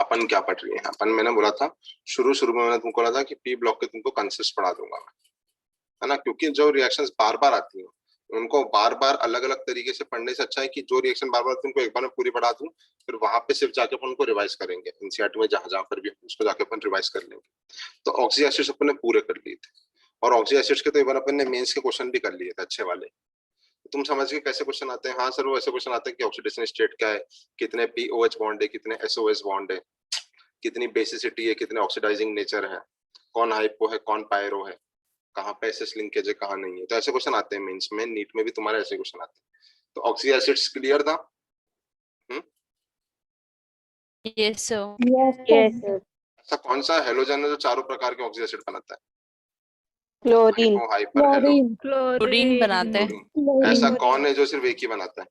अपन क्या पढ़ रही है अपन, मैंने बोला था शुरू में मैंने तुमको बोला था कि पी ब्लॉक के तुमको कंसिस्ट पढ़ा दूंगा मैं, है ना, क्योंकि जो रिएक्शंस बार बार आती हैं उनको बार बार अलग अलग तरीके से पढ़ने से अच्छा है कि जो रिएक्शन बार बार तुमको एक बार में पूरी पढ़ा दूं, फिर वहां पे सिर्फ जाके अपन उनको रिवाइज करेंगे एनसीईआरटी में जहां जहां पर भी उसको जाके अपन रिवाइज कर लेंगे। तो ऑक्सी एसिड्स अपन ने पूरे कर लिए थे, और ऑक्सी एसिड्स के तो एक बार अपन ने मेंस के क्वेश्चन भी कर लिए थे अच्छे वाले। तुम समझ के कैसे क्वेश्चन आते हैं? हाँ सर वो ऐसे क्वेश्चन आते हैं कि ऑक्सीडेशन स्टेट क्या है, कितने पीओएच बॉन्ड है, कितने एसओएच बॉन्ड है, कितनी बेसिसिटी है, कितने ऑक्सीडाइजिंग नेचर है, कौन हाइपो है कौन पायरो है, कहाँ पे एसिड लिंकेज है कहाँ नहीं है। तो ऐसे क्वेश्चन आते हैं मेंस में, नीट में भी तुम्हारे ऐसे क्वेश्चन आते हैं। तो ऑक्सी एसिड्स क्लियर था? Yes sir. Yes sir. ऐसा कौन सा हेलोजन है जो चारों प्रकार के ऑक्सी एसिड बनाता है? Chlorine. Hypo, hyper, hello, chlorine बनाते हैं। ऐसा कौन है जो सिर्फ एक ही बनाता है?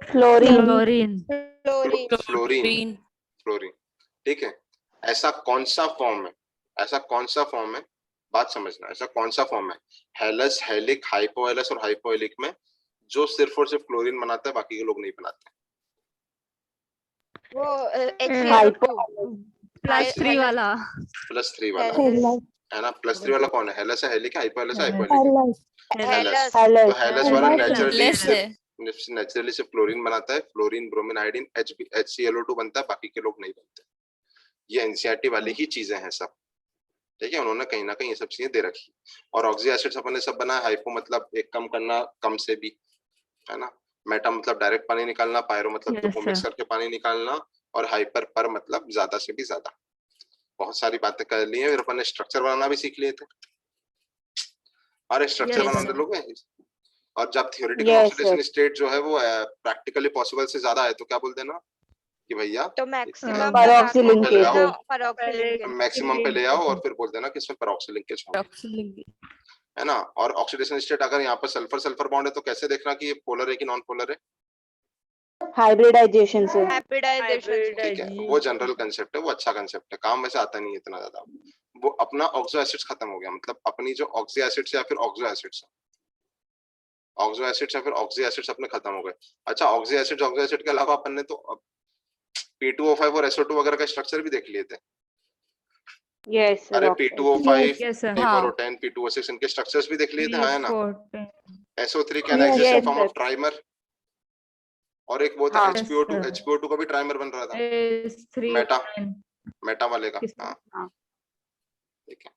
फ्लोरीन। क्लोरीन। फ्लोरीन। फ्लोरीन, ठीक है। ऐसा कौन सा फॉर्म है, ऐसा कौन सा फॉर्म है, बात समझना, ऐसा कौन सा फॉर्म है हेलस, हेलिक, हाइपोहेलस और हाइपोहेलिक में जो सिर्फ और सिर्फ क्लोरीन बनाता है, बाकी के लोग नहीं बनाते? वो +3 वाला। +3 वाला है ना, +3 वाला कौन है? हेलस है, हेलिक है, हाइपोहेलस है, हाइपोहेलिक? हेलस। तो हेलस वाला लेस है। नेचुरली सिर्फ क्लोरीन बनाता है, फ्लोरीन, ब्रोमीन, आयोडीन, HClO2 बनता है, बाकी के लोग नहीं बनते। ये एनसीईआरटी वाली ही चीजें हैं सब, ठीक है, उन्होंने कहीं ना कहीं ये सब चीजें दे रखी। और ऑक्सी एसिड्स अपन ने सब बनाया, हाइपो मतलब एक कम करना, कम से भी, है ना, मेटा मतलब डायरेक्ट पानी निकालना, पायरो मतलब दो को मिक्स करके पानी निकालना, और हाइपर पर मतलब ज्यादा से भी ज्यादा। बहुत सारी बातें कर ली हैं, फिर अपन ने स्ट्रक्चर बनाना भी सीख लिए थे। अरे स्ट्रक्चर बनाने लोग हैं, और जब थियोरेटिकल ऑक्सीडेशन स्टेट जो है वो प्रैक्टिकली पॉसिबल से ज्यादा है तो क्या बोल देना कि भैया तो मैक्सिमम मैक्सिमम पे ले आओ, और फिर बोल देना कि इसमें पेरोक्सी लिंकेज है ना। और ऑक्सीडेशन स्टेट अगर यहाँ पर सल्फर सल्फर बॉन्ड है तो कैसे देखना कि ये पोलर है कि नॉन पोलर है? हाइब्रिडाइजेशन से। ठीक है, वो जनरल कंसेप्ट है, वो अच्छा कंसेप्ट है, काम वैसे आता नहीं है इतना ज्यादा। वो अपना ऑक्सो एसिड्स खत्म हो गया, मतलब अपनी जो ऑक्सी एसिड्स या फिर ऑक्सो एसिड्स, ऑक्सो एसिड्स या फिर ऑक्सी एसिड्स अपने खत्म हो गए। अच्छा ऑक्सी एसिड, ऑक्सो एसिड के अलावा अपन ने तो P2O5 और SO2 वगैरह का स्ट्रक्चर भी देख लिए थे। Yes sir. अरे P2O5, हाँ। P4O10, P2O6 इनके स्ट्रक्चर्स भी देख लिए थे, हाँ ना। SO3 can exist in form of trimer, और एक वो था HPO2, HPO2 का भी ट्राइमर बन रहा था, मेटा वाले का। हाँ ठीक है,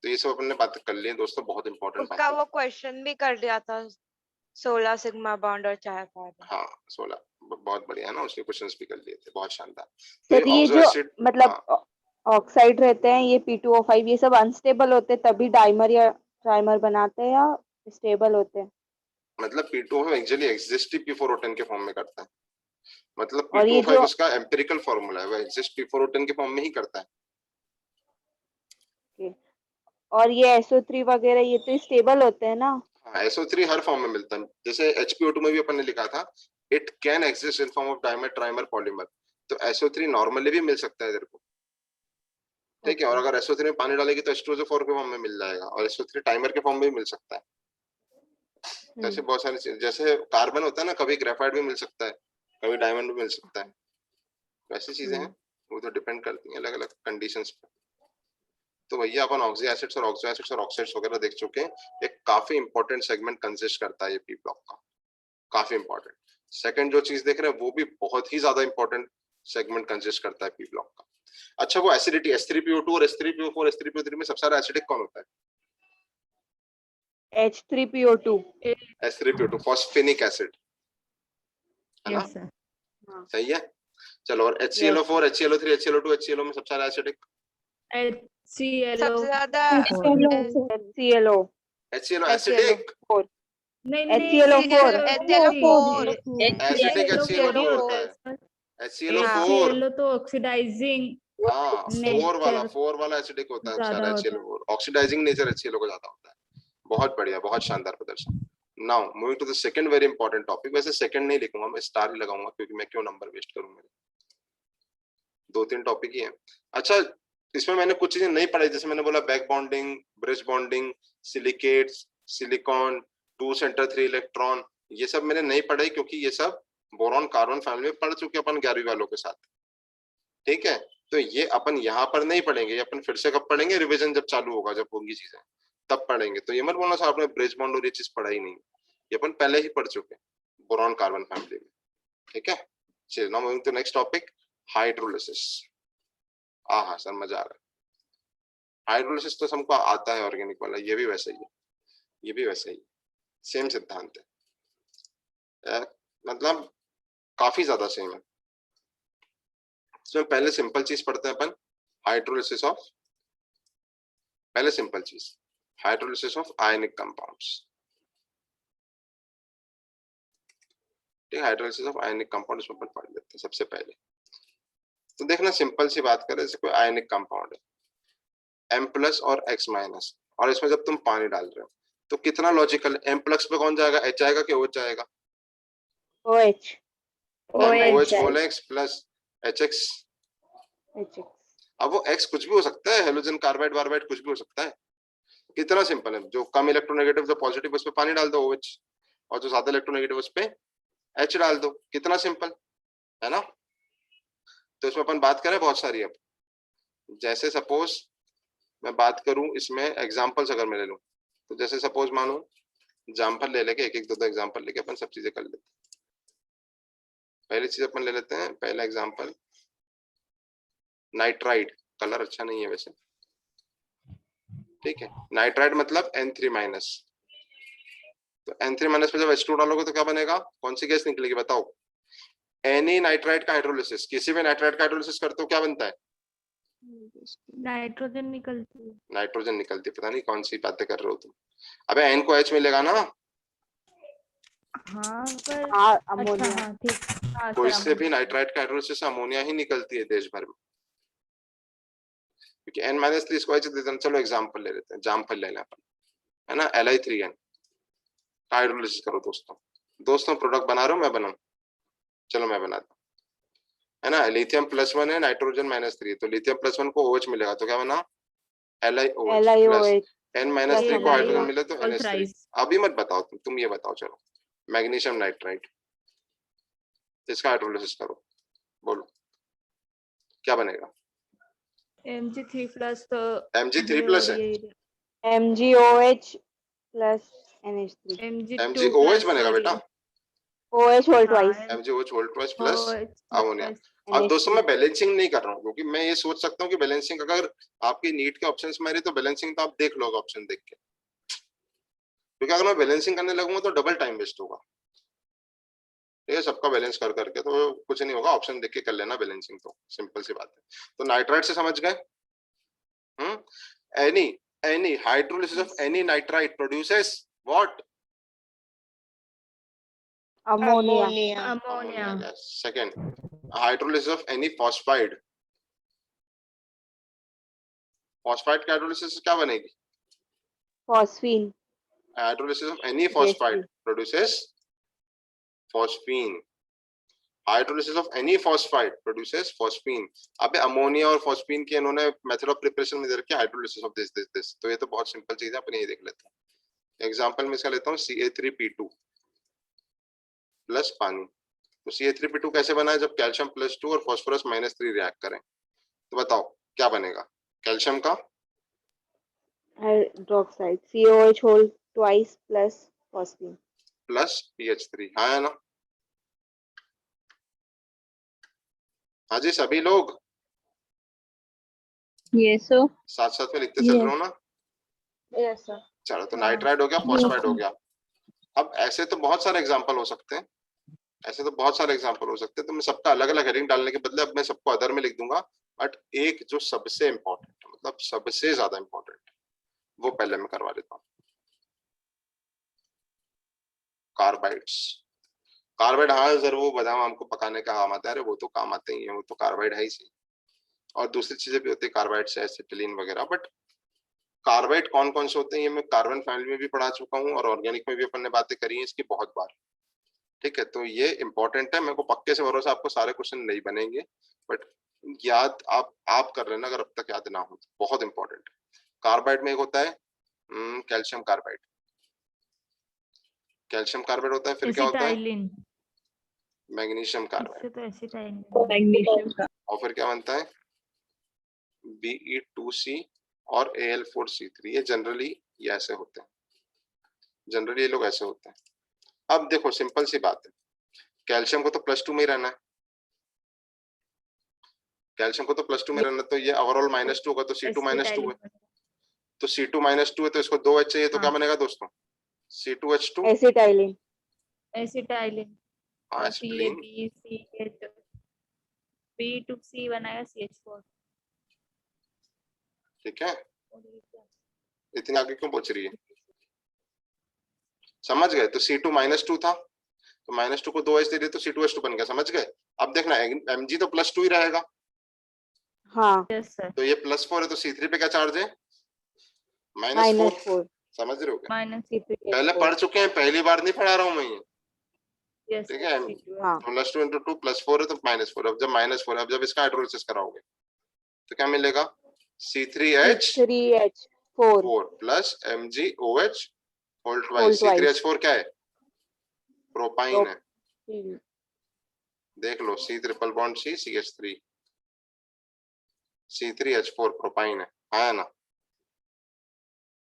तो ये सब अपन ने बात कर ली दोस्तों, बहुत इंपॉर्टेंट बात उसका है। वो क्वेश्चन भी कर दिया था 16 सिग्मा बॉन्ड और 4 कार्बन। हाँ 16, बहुत बढ़िया है ना, उसके क्वेश्चंस भी कर लिए थे, बहुत शानदार। तो ये जो मतलब ऑक्साइड रहते हैं, ये P2O5, ये सब अनस्टेबल होते हैं तभी डाइमर या ट्राइमर बनाते हैं, या स्टेबल होते हैं? मतलब P2O5 एक्चुअली एग्जिस्ट ही P4O10 के फॉर्म में करता है, मतलब और ये P2O5 उसका एम्पिरिकल फार्मूला है, वो एग्जिस्ट P4O10 के फॉर्म में ही करता है। और ये SO3 वगैरह ये तो स्टेबल होते हैं ना? हाँ SO3 हर फॉर्म में मिलता है, जैसे HPO2 में भी अपन ने लिखा था it can exist in form of dimer, trimer, polymer, तो SO3 नॉर्मली भी मिल सकता है तेरे को, ठीक है। और अगर SO3 में पानी डालेगी तो H2SO4 के फॉर्म में मिल जाएगा, और SO3 टाइमर के फॉर्म में भी मिल सकता है। ऐसे बहुत सारी चीजें, जैसे कार्बन होता है ना, कभी ग्रेफाइट भी मिल सकता है, कभी डायमंड भी मिल सकता है, वैसी चीजें हैं, वो तो डिपेंड करती हैं अलग अलग कंडीशंस पे। तो भैया अपन ऑक्सी एसिड्स और ऑक्सो एसिड्स और ऑक्साइड्स वगैरह देख चुके हैं, एक काफी इंपॉर्टेंट सेगमेंट कंसिस्ट करता है ये पी ब्लॉक का, काफी इंपॉर्टेंट। सेकंड जो चीज देख रहे हैं वो भी बहुत ही ज्यादा इंपॉर्टेंट सेगमेंट कंसिस्ट करता है पी ब्लॉक का। अच्छा वो एसिडिटी, H3PO2 और H3PO4, H3PO3 में सबसे ज्यादा एसिडिक कौन होता है? H3PO2। H3PO2 फॉस्फेनिक एसिड, है ना? सही है, चलो। और HClO4, HClO3, HClO2, HClO में सबसे ज्यादा एसिडिक? सबसे ज्यादा HClO। HClO acidic? HClO4। Acidic HClO4 होता है, HClO4 तो ऑक्सीडाइजिंग। हाँ, 4 वाला एसिडिक होता है सारा HClO4, ऑक्सीडाइजिंग नेचर HClO को ज्यादा होता है। बहुत बढ़िया, बहुत शानदार प्रदर्शन। Now moving to the second very important topic, वैसे सेकंड नहीं लिखूंगा मैं, स्टार ही लगाऊंगा, क्योंकि मैं क्यों नंबर वेस्ट करूं, मेरे 2-3 टॉपिक ही हैं। अच्छा इसमें मैंने कुछ चीजें नहीं पढ़ाई, जैसे मैंने बोला back bonding, bridge bonding, silicates, silicon, 2 centre 3 electron, ये सब मैंने नहीं पढ़ाई, क्योंकि ये सब बोरॉन कार्बन फैमिली में पढ़ चुके अपन 11वीं वालों के साथ, ठीक है। तो ये अपन यहाँ पर नहीं पढ़ेंगे, ये अपन फिर से कब पढ़ेंगे, रिवीजन जब चालू होगा, जब होंगी चीजें तब पढ़ेंगे। तो ये मत बोलना सर आपने ब्रिज बॉन्ड और ये चीज पढ़ा ही नहीं, ये अपन पहले ही पढ़ चुके हैं बोरॉन कार्बन फैमिली में। ठीक है, चलिए now moving to next topic, hydrolysis. हाँ सर मजा आ रहा है। हाइड्रोलिसिस तो हमको आता है ऑर्गेनिक वाला, ये भी वैसा ही है, ये भी वैसा ही, सेम सिद्धांत है, मतलब काफी ज्यादा सेम है। इसमें पहले सिंपल चीज पढ़ते हैं अपन, हाइड्रोलिसिस ऑफ, पहले सिंपल चीज हाइड्रोलिसिस ऑफ आयनिक कंपाउंड्स। ठीक है, हाइड्रोलिसिस ऑफ आयनिक कंपाउंड इसमें अपन पढ़ लेते हैं सबसे पहले। तो देखना सिंपल सी बात करें, जैसे कोई आयनिक कंपाउंड है M+ और X-, और इसमें जब तुम पानी डाल रहे हो तो कितना लॉजिकल, M+ पे कौन जाएगा, H आएगा कि OH जाएगा, OH OH whole X plus HX। HX अब वो X कुछ भी हो सकता है, हेलोजन कार्बाइड वार्बाइड कुछ भी हो सकता है। कितना सिंपल है, जो कम इलेक्ट्रोनेगेटिव जो पॉजिटिव उस पे पानी डाल दो OH, और जो ज्यादा इलेक्ट्रोनेगेटिव उस पे H डाल दो, कितना सिंपल है ना। तो इसमें अपन बात करें बहुत सारी, अब जैसे सपोज मैं बात करूं इसमें एग्जांपल्स अगर मैं ले लूं, तो जैसे सपोज मानो एग्जांपल ले लेके एक एक दो एग्जांपल लेके अपन सब चीजें कर लेते हैं। पहली चीज अपन ले लेते हैं, पहला एग्जांपल नाइट्राइड, कलर अच्छा नहीं है वैसे, ठीक है। नाइट्राइड मतलब N3-, तो N3- पे जब H2 डालोगे तो क्या बनेगा, कौन सी गैस निकलेगी बताओ। एनी नाइट्राइड का हाइड्रोलिसिस, किसी भी नाइट्राइड का हाइड्रोलिसिस करते हो क्या बनता है, नाइट्रोजन निकलती है। नाइट्रोजन निकलती है, पता नहीं कौन सी बातें कर रहे हो तुम। अबे N को H मिलेगा ना, हाँ पर अच्छा अमोनिया हाँ ठीक, हाँ तो सर इससे भी अमोनिया। नाइट्राइड का हाइड्रोलिसिस अमोनिया ही निकलती है देश भर में, क्योंकि N-3 इसको H देते हैं। चलो एग्जांपल ले लेते हैं, जामफल ले लें अपन, है ना, Li3N हाइड्रोलिसिस करो दोस्तों प्रोडक्ट बना रहा हूँ मैं, बनाऊं, चलो मैं बनाता हूँ, है ना। लिथियम+1 है, नाइट्रोजन -3, तो लिथियम+1 को OH मिलेगा तो क्या बना, LiOH प्लस LiOH N-3 को हाइड्रोजन मिले तो All NH3। thrice। अभी मत बताओ तुम ये बताओ, चलो मैग्नीशियम नाइट्राइड, इसका हाइड्रोलिसिस करो, बोलो क्या बनेगा। Mg3+ तो Mg3+ है, MgOH plus NH3 MgOH बनेगा बेटा, OH whole twice हाँ MgOH whole twice plus OH ammonia. अब दोस्तों NH3 मैं बैलेंसिंग नहीं कर रहा हूँ, क्योंकि मैं ये सोच सकता हूँ कि बैलेंसिंग अगर आपकी नीट के ऑप्शंस में रही तो बैलेंसिंग तो आप देख लोगे ऑप्शन देख के, क्योंकि अगर मैं बैलेंसिंग करने लगूंगा तो डबल टाइम वेस्ट होगा। ठीक है, सबका बैलेंस कर करके तो कुछ नहीं होगा, ऑप्शन देख के कर लेना बैलेंसिंग, तो सिंपल सी बात है। तो नाइट्राइड से समझ गए, any hydrolysis of any nitride produces what, ammonia ammonia. Second hydrolysis of any phosphide, phosphide का हाइड्रोलिसिस क्या बनेगी, phosphine hydrolysis of any phosphide produces phosphine, hydrolysis of any phosphide produces phosphine. अबे अमोनिया और phosphine की इन्होंने method of preparation में दे रखी है, हाइड्रोलिसिस ऑफ दिस, तो ये तो बहुत सिंपल चीज है, अपन ये देख लेते हैं। एग्जांपल में इसका लेता हूँ Ca3P2 प्लस पानी, तो Ca3P2 कैसे बना है, जब कैल्शियम +2 और फास्फोरस -3 रिएक्ट करें, तो बताओ क्या बनेगा, कैल्शियम का hydroxide COH whole twice plus phosphine plus PH3, हाँ है ना, हाँ जी सभी लोग Yes sir। साथ साथ में लिखते चल रहे हो ना। yes sir चलो तो हाँ। नाइट्राइड हो गया, फॉस्फाइड हो गया। अब ऐसे तो बहुत सारे एग्जांपल हो सकते हैं, ऐसे तो बहुत सारे एग्जांपल हो सकते हैं, तो मैं सबका अलग अलग हेडिंग डालने के बदले अब मैं सबको अदर में लिख दूंगा, बट एक जो सबसे इंपॉर्टेंट है, मतलब सबसे ज्यादा इंपॉर्टेंट है, वो पहले मैं करवा देता हूँ, कार्बाइड्स। कार्बाइड हाँ जरूर, वो बादाम हमको पकाने का काम आता है, अरे वो तो काम आते ही है, वो तो कार्बाइड है ही सही, और दूसरी चीजें भी होती है कार्बाइड से, एसिटिलीन वगैरह, बट कार्बाइड कौन कौन से होते हैं ये मैं कार्बन फैमिली में भी पढ़ा चुका हूँ, और ऑर्गेनिक में भी अपन ने बातें करी हैं इसकी बहुत बार। ठीक है, तो ये इंपॉर्टेंट है, मेरे को पक्के से भरोसा आपको सारे क्वेश्चन नहीं बनेंगे, बट याद आप कर लेना अगर अब तक याद ना हो तो, बहुत इंपॉर्टेंट है। कार्बाइड में एक होता है कैल्शियम कार्बाइड, कैल्शियम कार्बाइड होता है, फिर क्या होता है एसिटाइलिन, मैग्नीशियम कार्बाइड, इससे तो एसिटाइलिन मैग्नीशियम का। और फिर क्या बनता है Be2C और Al4C3, ये जनरली ये ऐसे होते हैं, जनरली ये लोग ऐसे होते हैं। अब देखो सिंपल सी बात है, कैल्शियम को तो +2 में ही रहना है, कैल्शियम को तो +2 में रहना है, तो ये ओवरऑल -2 होगा, तो C2 -2 है, तो C2 -2 है, तो इसको 2 H चाहिए, तो क्या बनेगा दोस्तों? C2H2 acetylene. एसिटाइलिन हाँ और एसिटिलीन, CaBCH B2C बनाएगा CH4 ठीक है। इतनी आगे क्यों पहुंच रही है, समझ गए? तो C2 -2 था, तो -2 को 2H दे दिए तो C2H2 बन गया, समझ गए? अब देखना Mg तो +2 ही रहेगा, हाँ यस सर तो ये +4 है, तो C3 पे क्या चार्ज है? -4 -4, समझ रहे हो क्या? -C3 पहले पढ़ चुके हैं, पहली बार नहीं पढ़ा रहा हूं मैं ये, यस ठीक है। C2 हाँ +2 × 2 +4 है, तो -4, अब जब -4 है, अब जब इसका हाइड्रोलिसिस कराओगे तो क्या मिलेगा? C3H4 6H4 plus MgOH whole whole twice. Twice. C3H4 क्या है? प्रोपाइन है, प्रोपीन। देख लो, C triple bond C CH3, C3H4 propyne है ना?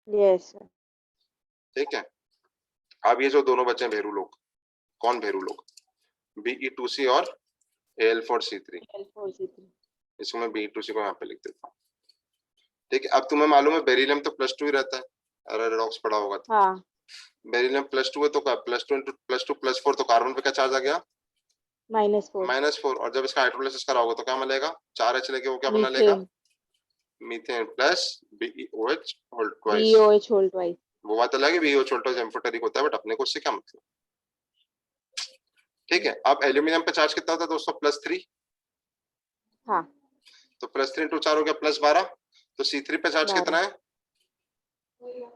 Yes sir. ठीक है। अब ये जो दोनों बचे भेरू लोग, कौन भेरू लोग? Be2C और Al4C3, L4C3। इसको मैं Be2C को यहाँ पे लिख देता हूँ, ठीक है। अब तुम्हें मालूम है बेरिलियम तो +2 ही रहता है, अरे रेडॉक्स पढ़ा होगा तो। हाँ बेरिलियम +2 है, तो क्या +2 × +2 +4, तो कार्बन पे क्या चार्ज आ गया? -4 -4, और जब इसका हाइड्रोलिसिस कराओगे तो क्या मिलेगा? 4H लेके वो क्या बना लेगा? Methane methane plus BeOH whole twice. BOH whole twice. वो बात अलग है, BeOH होल ट्वाइस एम्फोटेरिक होता है, बट अपने को उससे क्या मतलब, ठीक है। अब एल्यूमिनियम पे चार्ज कितना होता है दोस्तों? +3, हाँ तो +3 × 4 हो गया +12, तो C3 पे चार्ज कितना है?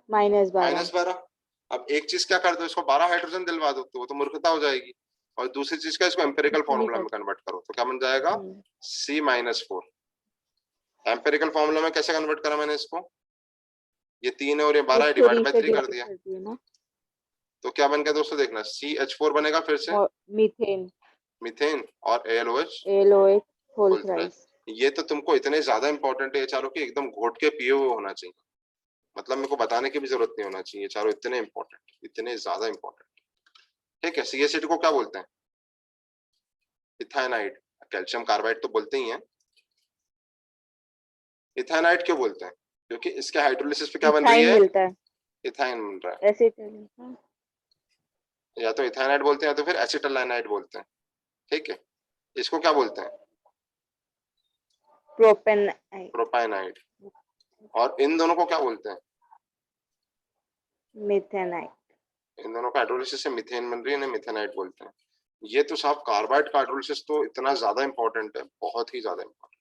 -12। -12। अब एक चीज क्या कर दो, इसको 12 हाइड्रोजन दिलवा दो, तो वो तो मूर्खता हो जाएगी, और दूसरी चीज का इसको एम्पिरिकल फॉर्मूला में कन्वर्ट करो, तो क्या बन जाएगा? C-4। एम्पिरिकल फॉर्मूला में कैसे कन्वर्ट करा मैंने इसको? ये 3 है और ये 12 है, डिवाइड बाय 3 कर दिया, ना तो क्या बन गया दोस्तों? देखना, CH4 बनेगा फिर से मीथेन मीथेन और ALOH ALOH whole whole twice. Thrice. ये तो तुमको इतने ज्यादा इंपॉर्टेंट है ये चारों की, एकदम घोट के पिए हुए होना चाहिए, मतलब मेरे को बताने की भी जरूरत नहीं होना चाहिए, ये चारों इतने इंपॉर्टेंट, इतने ज्यादा इंपॉर्टेंट, ठीक है। CH8 को क्या बोलते हैं? इथाइनाइड, कैल्शियम कार्बाइड तो बोलते ही हैं। इथाइनाइड क्यों बोलते हैं? क्योंकि इसके हाइड्रोलिसिस पे क्या बन रही इथाइन है? मिलता है इथाइन बन रहा है, एसिटाइलिन। या तो इथाइनाइड बोलते हैं या तो फिर एसिटाइलाइनाइड बोलते हैं, ठीक है। इसको क्या बोलते हैं? प्रोपेनाइड। प्रोपाइनाइड। और इन दोनों को क्या बोलते हैं? मीथेनाइड। इन दोनों का हाइड्रोलिसिस से मीथेन बन रही है, इन्हें मीथेनाइड बोलते हैं। ये तो साहब कार्बाइड का हाइड्रोलिसिस तो इतना ज्यादा इंपॉर्टेंट है, बहुत ही ज्यादा इंपॉर्टेंट।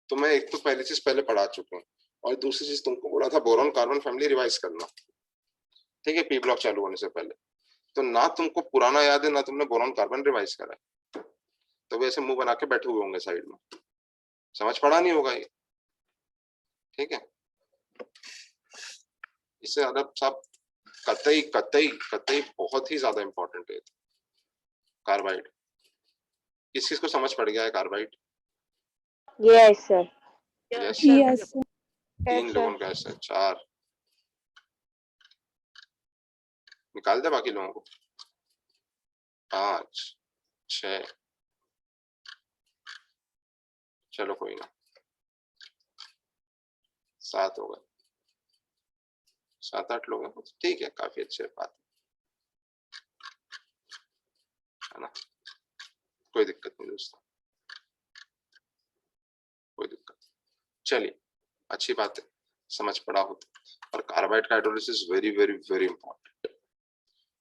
तो मैं एक तो पहली चीज पहले पढ़ा चुका हूँ, और दूसरी चीज तुमको बोला था बोरॉन कार्बन फैमिली रिवाइज करना, ठीक है, पी ब्लॉक चालू होने से पहले। तो ना तुमको पुराना याद है ना तुमने बोरॉन कार्बन रिवाइज करा है, तो वे ऐसे मुंह बना के बैठे हुए होंगे साइड में, समझ पड़ा नहीं होगा ये, ठीक है। इससे ज्यादा सब कतई कतई कतई बहुत ही ज्यादा इंपॉर्टेंट है कार्बाइड। किस किस को समझ पड़ गया है carbide? Yes sir. Yes yes sir, 3 लोगों का ऐसा, 4 निकाल दे बाकी लोगों को, 5 6, चलो कोई ना, 7 हो गए, 7-8 लोग हैं, ठीक है, काफी अच्छे बात है ना, कोई दिक्कत नहीं दोस्तों, कोई दिक्कत। चलिए अच्छी बात है, समझ पड़ा हो तो। और कार्बाइड का hydrolysis very very very important,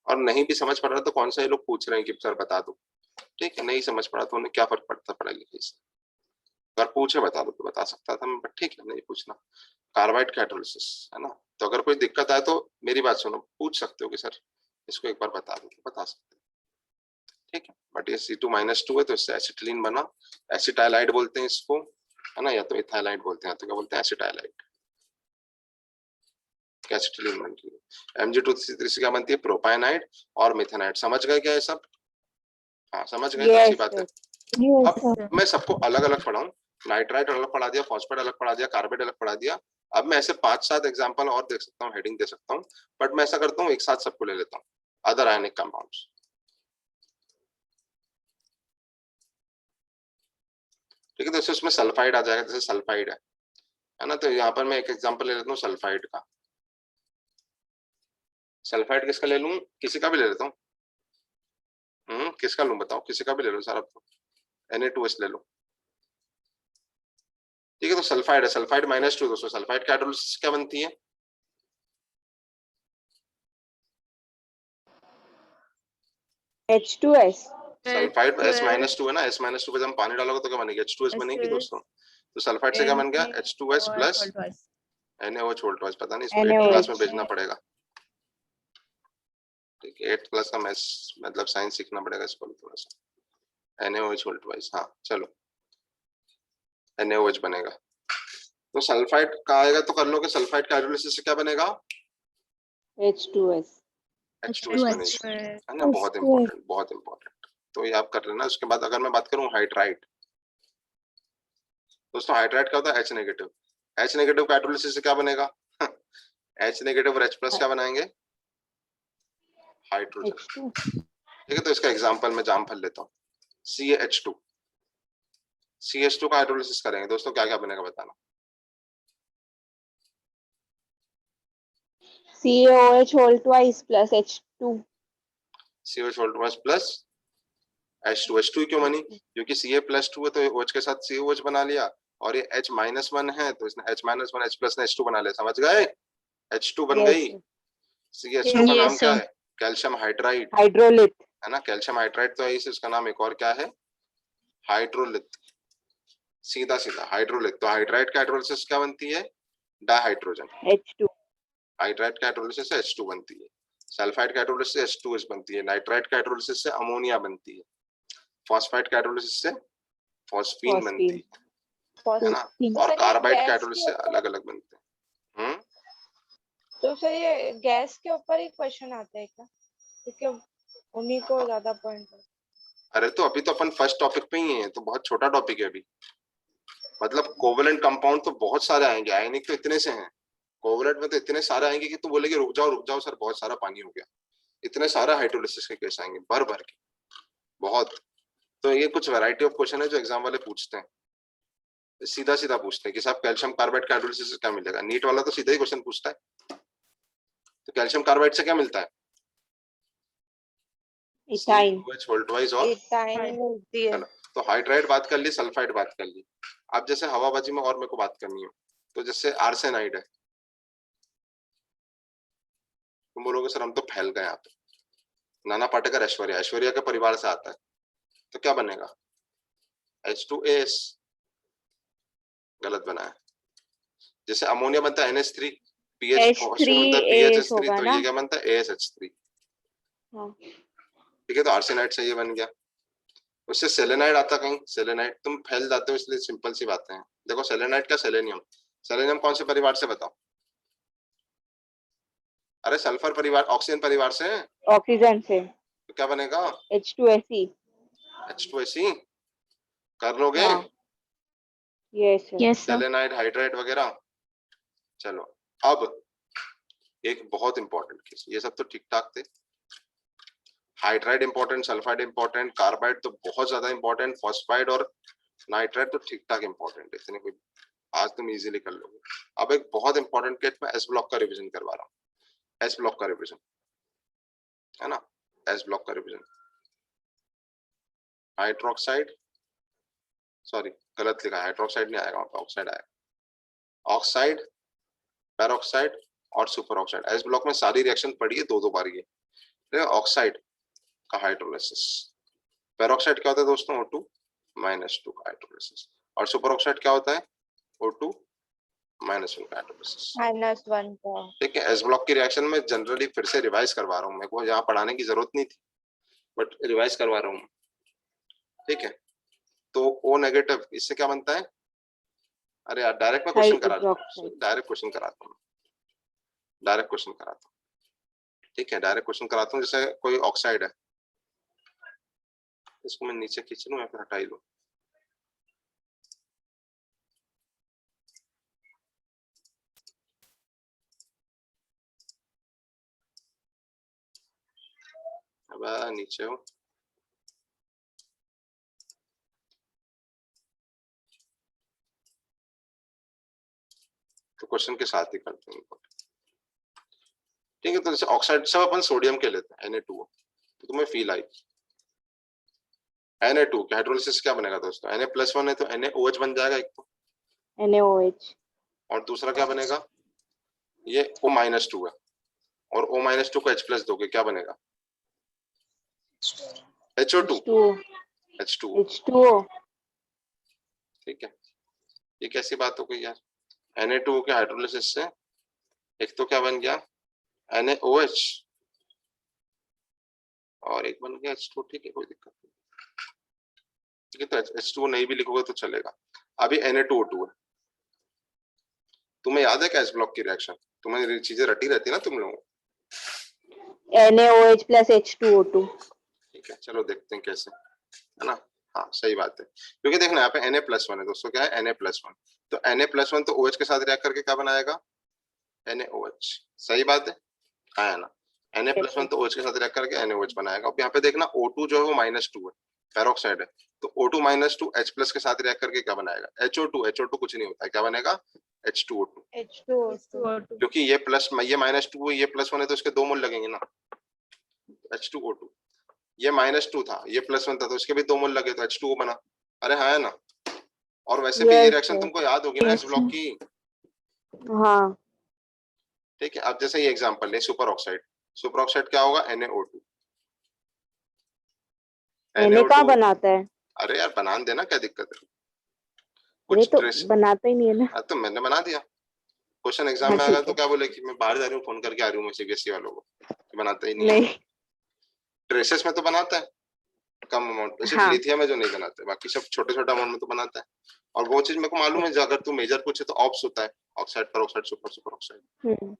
और नहीं भी समझ पड़ रहा तो कौन सा ये लोग पूछ रहे हैं कि सर बता दो, ठीक है। नहीं समझ पड़ा तो उन्हें क्या फर्क पड़ता पढ़ाई लिखाई से, अगर पूछे बता दो तो बता सकता था मैं, बट ठीक है नहीं पूछना। कार्बाइड का हाइड्रोलिसिस है ना, तो अगर कोई दिक्कत आए तो मेरी बात सुनो, पूछ सकते हो कि सर इसको एक बार बता दो, तो बता सकते हो, ठीक है। बट ये C2-2 है, तो इससे एसिटिलीन बना, एसिटाइलाइड बोलते हैं इसको, है ना, या तो इथाइलाइड बोलते हैं, तो क्या बोलते हैं? एसिटाइलाइड, एसिटिलीन बन रही है। Mg2C3 से क्या बनती है? प्रोपाइनाइड और मिथेनाइड। समझ गए क्या ये सब? हाँ समझ गए, तो अच्छी बात है। अब मैं सबको अलग अलग पढ़ाऊं, नाइट्राइट अलग पढ़ा दिया, फॉस्फेट अलग पढ़ा दिया, कार्बेट अलग पढ़ा दिया। अब मैं ऐसे 5-7 एग्जांपल और देख सकता हूँ, हेडिंग दे सकता हूँ, बट मैं ऐसा करता हूँ एक साथ सबको ले लेता हूँ। अदर आयनिक कंपाउंड्स, ठीक है, तो इसमें सल्फाइड आ जाएगा, जैसे सल्फाइड है ना, तो यहाँ पर मैं एक एग्जांपल ले लेता हूँ सल्फाइड का। सल्फाइड किसका ले लूँ, किसी का भी ले लेता हूँ। किसका लूँ बताओ, किसी का भी ले लो सर, आप Na2S ले लो, ठीक है। तो सल्फाइड है, सल्फाइड -2 दोस्तों, सल्फाइड की हाइड्रोलिसिस क्या बनती है? H2S। सल्फाइड H2S, S-2 है ना, S-2 पे जब हम पानी डालोगे तो क्या बनेगी? H2S बनेगी H2S, दोस्तों। तो सल्फाइड से क्या बन गया? H2S प्लस NaOH वोल्टेज, पता नहीं इसको 8th क्लास में NaOH। भेजना पड़ेगा, ठीक है, 8th क्लास का मैथ्स मतलब साइंस सीखना पड़ेगा इसको थोड़ा सा। NaOH वोल्टेज, हाँ चलो, NaOH बनेगा। तो सल्फाइड का आएगा तो कर लो कि सल्फाइड का हाइड्रोलिसिस से क्या बनेगा? H2S। H2S बनेगी, है ना, बहुत इंपॉर्टेंट, बहुत इंपॉर्टेंट। तो ये आप कर लेना। उसके बाद अगर मैं बात करूं हाइड्राइड, दोस्तों हाइड्राइड क्या होता है? H negative. H नेगेटिव का हाइड्रोलिसिस से क्या बनेगा? H नेगेटिव और H प्लस क्या बनाएंगे? Hydrogen, H2। ठीक है। तो इसका एग्जांपल मैं जामफल लेता हूँ, CaH2। CH2 का हाइड्रोलिसिस करेंगे दोस्तों, क्या क्या बनेगा बताना। CaOH whole twice plus H2। COH voltage plus H2। H2 क्यों बनी? क्योंकि Ca+2 है तो OH के साथ COH बना लिया, और ये H-1 है तो इसने H-1 H प्लस ने H2 बना लिया, समझ गए? H2 बन गई। CH2 का नाम क्या है? Calcium hydride, hydrolith. है ना, कैल्शियम हाइड्राइड तो है इसे, उसका नाम एक और क्या है? हाइड्रोलिथ, सीधा सीधा हाइड्रोलिथ। तो हाइड्राइड का हाइड्रोलिसिस क्या बनती है? डाइहाइड्रोजन। H2। हाइड्राइड का हाइड्रोलिसिस से H2 बनती है, सल्फाइड का हाइड्रोलिसिस से H2S बनती है, नाइट्राइड का हाइड्रोलिसिस से अमोनिया बनती है, फॉस्फाइड का हाइड्रोलिसिस से फॉस्फीन बनती है ना, और कार्बाइड के हाइड्रोलिसिस से अलग अलग बनते हैं। तो सर ये गैस के ऊपर ही क्वेश्चन आता है क्या? क्योंकि उन्हीं को ज्यादा पॉइंट है। अरे तो अभी तो अपन फर्स्ट टॉपिक पे ही है, तो बहुत छोटा टॉपिक है अभी। मतलब कोवेलेंट कंपाउंड तो बहुत सारे आएंगे, आयनिक तो इतने से हैं, कोवेलेंट में तो इतने सारे आएंगे कि तू बोलेगी रुक जाओ सर, बहुत सारा पानी हो गया। इतने सारे हाइड्रोलिसिस के केस आएंगे भर भर के, बहुत। तो ये कुछ वैरायटी ऑफ क्वेश्चन है जो एग्जाम वाले पूछते हैं, सीधा सीधा पूछते हैं कि साहब कैल्शियम कार्बाइड का हाइड्रोलिसिस से क्या मिलेगा। नीट वाला तो सीधा ही क्वेश्चन पूछता है, तो कैल्शियम कार्बाइड से क्या मिलता है? इथाइन। COH वोल्टवाइज और इथाइन मिलती है। तो हाइड्राइड बात कर ली, सल्फाइड बात कर ली। अब जैसे हवाबाजी में और मेरे को बात करनी है, तो जैसे आर्सेनाइड है, तुम बोलोगे सर हम तो फैल गए यहाँ पे। नाना पाटेकर ऐश्वर्या, ऐश्वर्या के परिवार से आता है, तो क्या बनेगा? H2AS, गलत बना है। जैसे अमोनिया बनता है NH3, पीएच फॉस्फेट बनता है H3AS PHH3, होगा तो ना। ये क्या बनता है? ASH3, हाँ। ठीक है। तो आर्सेनाइड से ये बन गया। उससे सेलेनाइड आता कहीं, सेलेनाइड तुम फैल जाते हो इसलिए सिंपल सी बातें हैं। देखो सेलेनाइड का सेलेनियम, सेलेनियम कौन से परिवार से बताओ? अरे सल्फर परिवार, ऑक्सीजन परिवार से। ऑक्सीजन से। तो क्या बनेगा? H2Se। H2Se कर लोगे? हाँ। Yes sir. सेलेनाइड, हाइड्राइड वगैरह। चलो अब एक बहुत इंपॉर्टेंट केस, ये सब तो ठीक ठाक थे। Hydride important, sulphide important, carbide तो बहुत ज्यादा इंपॉर्टेंट, फॉस्फाइड और नाइट्राइड तो ठीक ठाक इंपॉर्टेंट है, इतने कोई आज तुम इजीली कर लोगे। अब एक बहुत इंपॉर्टेंट केस में एस ब्लॉक का रिवीजन करवा रहा हूँ, एस ब्लॉक का रिवीजन, है ना, एस ब्लॉक का रिवीजन। हाइड्रोक्साइड, सॉरी गलत लिखा, हाइड्रोक्साइड नहीं आएगा वहां पे, ऑक्साइड आएगा। ऑक्साइड, पेरोक्साइड और सुपर ऑक्साइड, एस ब्लॉक में सारी रिएक्शन पढ़ी है, दो बार ये। ऑक्साइड का हाइड्रोलिसिस, पेरोक्साइड क्या होता है दोस्तों? O2 -2 का हाइड्रोलिसिस, और सुपर ऑक्साइड क्या होता है? O2 -1 का हाइड्रोलिसिस। -1 का। ठीक है। एस ब्लॉक की रिएक्शन में जनरली फिर से रिवाइज करवा रहा हूँ, मेरे को यहाँ पढ़ाने की जरूरत नहीं थी, बट रिवाइज करवा रहा हूँ, ठीक है। तो O नेगेटिव, इससे क्या बनता है? अरे यार डायरेक्ट में क्वेश्चन करा देता हूँ, डायरेक्ट क्वेश्चन कराता हूँ, डायरेक्ट क्वेश्चन कराता हूँ, ठीक है, डायरेक्ट क्वेश्चन कराता हूँ। जैसे कोई ऑक्साइड है, इसको मैं नीचे खींच लूँ या फिर हटा ही लूँ? अब नीचे हो, तो क्वेश्चन के साथ ही करते हैं। ठीक है, तो जैसे ऑक्साइड सब अपन सोडियम के लेते हैं Na2, तो तुम्हें फील आई Na2 के हाइड्रोलिसिस क्या बनेगा दोस्तों, Na+1 है तो NaOH बन जाएगा एक तो, NaOH, और दूसरा क्या बनेगा, ये O-2 है और O-2 को H+ दोगे क्या बनेगा, HO2, H2O। H2O, ठीक है, ये कैसी बात हो गई यार, Na2 के हाइड्रोलिसिस से एक तो क्या बन गया NaOH और एक बन गया H2, ठीक है कोई दिक्कत नहीं। ठीक है, तो H2O नहीं भी लिखोगे तो चलेगा। अभी Na2O2 है, तुम्हें याद है क्या इस ब्लॉक की रिएक्शन, तुम्हें चीजें रटी रहती है ना तुम लोगों, NaOH plus H2O2। ठीक है चलो देखते हैं कैसे, है ना। हाँ सही बात है, क्योंकि देखना यहाँ पे Na+1 है दोस्तों, क्या है Na+1, तो Na+1 तो OH के साथ रिएक्ट करके क्या बनाएगा NaOH, सही बात है ना। Na+1 तो OH के साथ रिएक्ट करके NaOH बनाएगा। अब यहाँ पे देखना O2 जो है वो -2 है, पेरोक्साइड है, तो O2 - 2 H+ के साथ रिएक्ट करके क्या बनाएगा HO2 कुछ नहीं होता है, क्या बनेगा H2O2, H2O2 क्योंकि ये प्लस ये -2 ये +1 है तो इसके 2 मोल लगेंगे ना, H2O2, ये -2 था ये +1 था तो इसके भी 2 मोल लगे तो H2O बना। अरे हाँ है ना, और वैसे भी ये Yes, रिएक्शन sir. तुमको याद होगी ना इस ब्लॉक की। हाँ, ठीक है, अब जैसे ये एग्जांपल ले सुपर ऑक्साइड क्या होगा NaO2, Na कहाँ बनाता है? अरे यार बना देना क्या दिक्कत है, अरे कुछ तो ट्रेस, बनाता ही नहीं है ना। हाँ तो मैंने बना दिया, क्वेश्चन एग्जाम हाँ में आएगा ठीक तो है, क्या बोले कि मैं बाहर जा रही हूँ फोन करके आ रही हूँ मैं CBSE वालों को, कि बनाता ही नहीं है। नहीं, ट्रेसेस में तो बनाता है कम अमाउंट, सिर्फ हाँ, लिथियम में जो नहीं बनाते, बाकी सब छोटे छोटे अमाउंट में तो बनाता है। और वो चीज मेरे को मालूम है, अगर तू मेजर पूछे तो ऑप्स होता है, ऑक्साइड पेरोक्साइड सुपर ऑक्साइड, हम्म,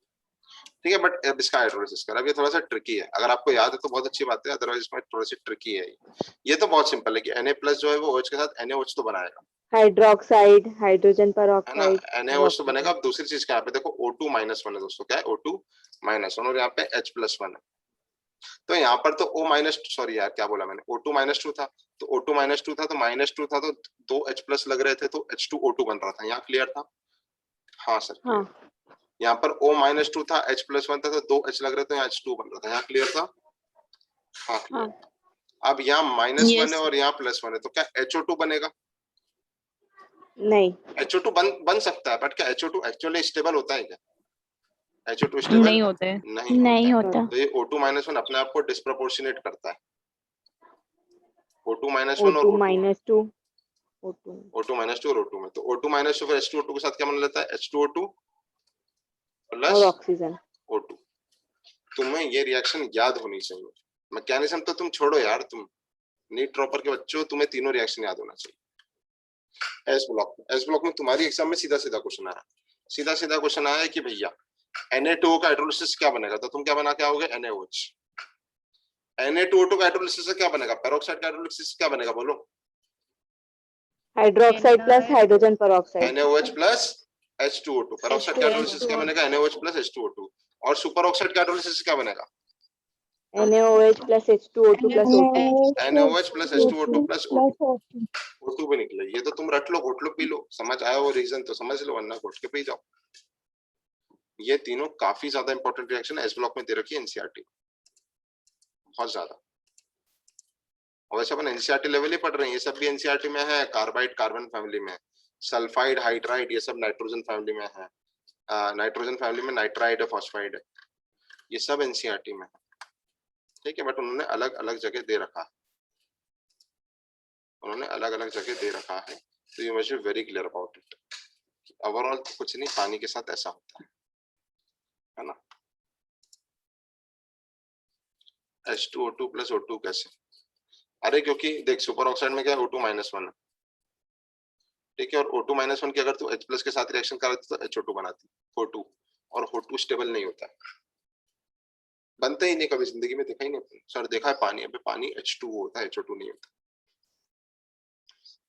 ठीक है। बट अब इसका हाइड्रोलिसिस कर, अब ये थोड़ा सा ट्रिकी है, अगर आपको याद है तो बहुत अच्छी बात है, अदरवाइज इसमें थोड़ा सी ट्रिकी है ये तो बहुत सिंपल है कि Na+ जो है वो OH के साथ NaOH तो बनाएगा, हाइड्रोक्साइड, हाइड्रोजन है ना, पेरोक्साइड और NaOH तो बनेगा। ऑक्सीजन। अब दूसरी चीज क्या है, यहाँ पे देखो O2 - 1 है दोस्तों, क्या है O2 - 1 और यहाँ पे H+1 है, तो यहाँ पर तो सॉरी यार क्या बोला मैंने, O2 - 2 था, तो O2 - 2 था तो -2 था तो 2 H+ लग रहे थे तो H2O2 बन रहा था, यहाँ क्लियर था, हाँ सर हाँ, क्लियर। यहाँ पर O - 2 था H+1 था तो 2 H लग रहे थे, यहाँ H2 बन रहा था, यहाँ क्लियर था, हाँ क्लियर। हाँ, अब यहाँ -1 है और यहाँ +1 है तो क्या HO2 बनेगा, नहीं, HO2 बन सकता है, बट क्या HO2 एक्चुअली स्टेबल होता है क्या, HO2 स्टेबल नहीं होते हैं। नहीं होता है। तो ये O2 - 1 अपने आप को डिस्प्रोपोर्शनेट करता है, O2 - 1 और O2 O2 minus 2, O2, O2 - 2 और O2 में, तो O2 - 2 फिर H2O2 के साथ क्या बन लेता है H2O2 और प्लस ऑक्सीजन। O2। तुम्हें ये रिएक्शन याद होनी चाहिए, मैकेनिज्म तो तुम छोड़ो यार, तुम नीट टॉपर के बच्चों, तुम्हें तीनों रिएक्शन याद होना चाहिए। एस ब्लॉक में तुम्हारी एग्जाम में सीधा सीधा क्वेश्चन आया, सीधा क्वेश्चन आया कि भैया Na2O का हाइड्रोलिसिस क्या बनेगा, तो तुम क्या बना के आओगे NaOH। Na2O2 का हाइड्रोलिसिस से क्या बनेगा, पेरोक्साइड का हाइड्रोलिसिस क्या बनेगा बोलो, hydroxide plus hydrogen peroxide. NaOH plus H2O2, peroxide का हाइड्रोलिसिस क्या बनेगा NaOH प्लस H2O2, और सुपर ऑक्साइड का हाइड्रोलिसिस क्या बनेगा NaOH plus H2O2 plus O2। NaOH plus H2O2 plus O2, O2 भी निकले, ये तो तुम रट लो, घोट लो, पी लो, समझ आया वो रीजन तो समझ लो, वरना घोट के पी जाओ। ये तीनों काफी ज्यादा इंपॉर्टेंट रिएक्शन है, इस ब्लॉक में दे रखी है NCERT, बहुत ज्यादा। और वैसे अपन NCERT लेवल ही पढ़ रहे हैं, ये सब भी NCERT में है, कार्बाइड कार्बन फैमिली में, सल्फाइड हाइड्राइड ये सब नाइट्रोजन फैमिली में है, नाइट्रोजन फैमिली में नाइट्राइड है, फॉस्फाइड है, ये सब NCERT में है, ठीक है। बट उन्होंने अलग अलग जगह दे रखा है, उन्होंने अलग अलग जगह दे रखा है, तो you must be very clear about it. Overall तो कुछ नहीं, पानी के साथ ऐसा होता है ना। H2O2 प्लस O2 कैसे, अरे क्योंकि देख सुपर ऑक्साइड में क्या है O2 - 1 है, ठीक है, और O2 - 1 की अगर तू H+ के साथ रिएक्शन कराती तो HO2 बनाती, O2, और O2 स्टेबल नहीं होता है, बनते ही नहीं, कभी जिंदगी में देखा ही नहीं सर, देखा है पानी, अभी पानी H2O होता है, HO2 नहीं होता,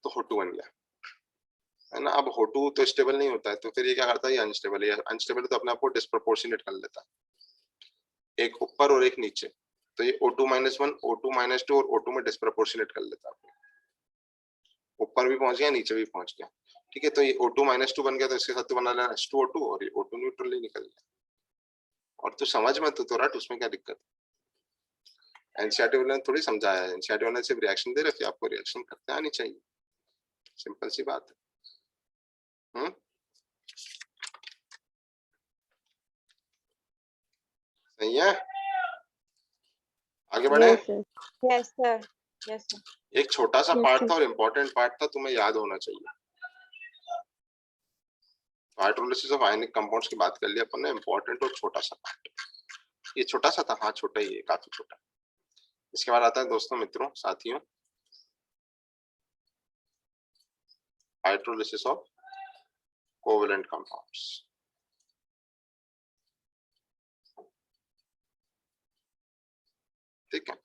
तो O2 बन गया, है ना। अब O2 तो स्टेबल नहीं होता है, तो फिर ये क्या करता है, ये अनस्टेबल है, अनस्टेबल तो अपने आप को डिस्प्रोपोर्शनेट कर लेता है, एक ऊपर और एक नीचे, तो ये O2-1 O2-2 और O2 में डिस्प्रपोर्शनेट कर लेता है, ऊपर भी पहुंच गया नीचे भी पहुंच गया, ठीक है। तो ये O2-2 बन गया, तो इसके साथ तो बना लेना H2O2 और ये O2 न्यूट्रल ही निकल गया। और तू समझ में तो रट, उसमें क्या दिक्कत है। एनसीईआरटी वाले ने थोड़ी समझाया है, एनसीईआरटी वाले ने सिर्फ रिएक्शन दे रखे, आपको रिएक्शन करते आनी चाहिए, सिंपल सी बात है। सही है, आगे बढ़े। Yes, sir. Yes, sir. Yes, sir. एक छोटा सा Yes, पार्ट sir. था और इम्पोर्टेंट पार्ट था, तुम्हें याद होना चाहिए। हाइड्रोलिसिस ऑफ आयनिक कंपाउंड्स की बात कर लिया अपन ने, इम्पोर्टेंट और छोटा सा पार्ट। ये छोटा सा था, हाँ छोटा ही है, काफी छोटा। इसके बाद आता है दोस्तों, मित्रों, साथियों, हाइड्रोलिसिस ऑफ कोवेलेंट कंपाउंड्स। ठीक है,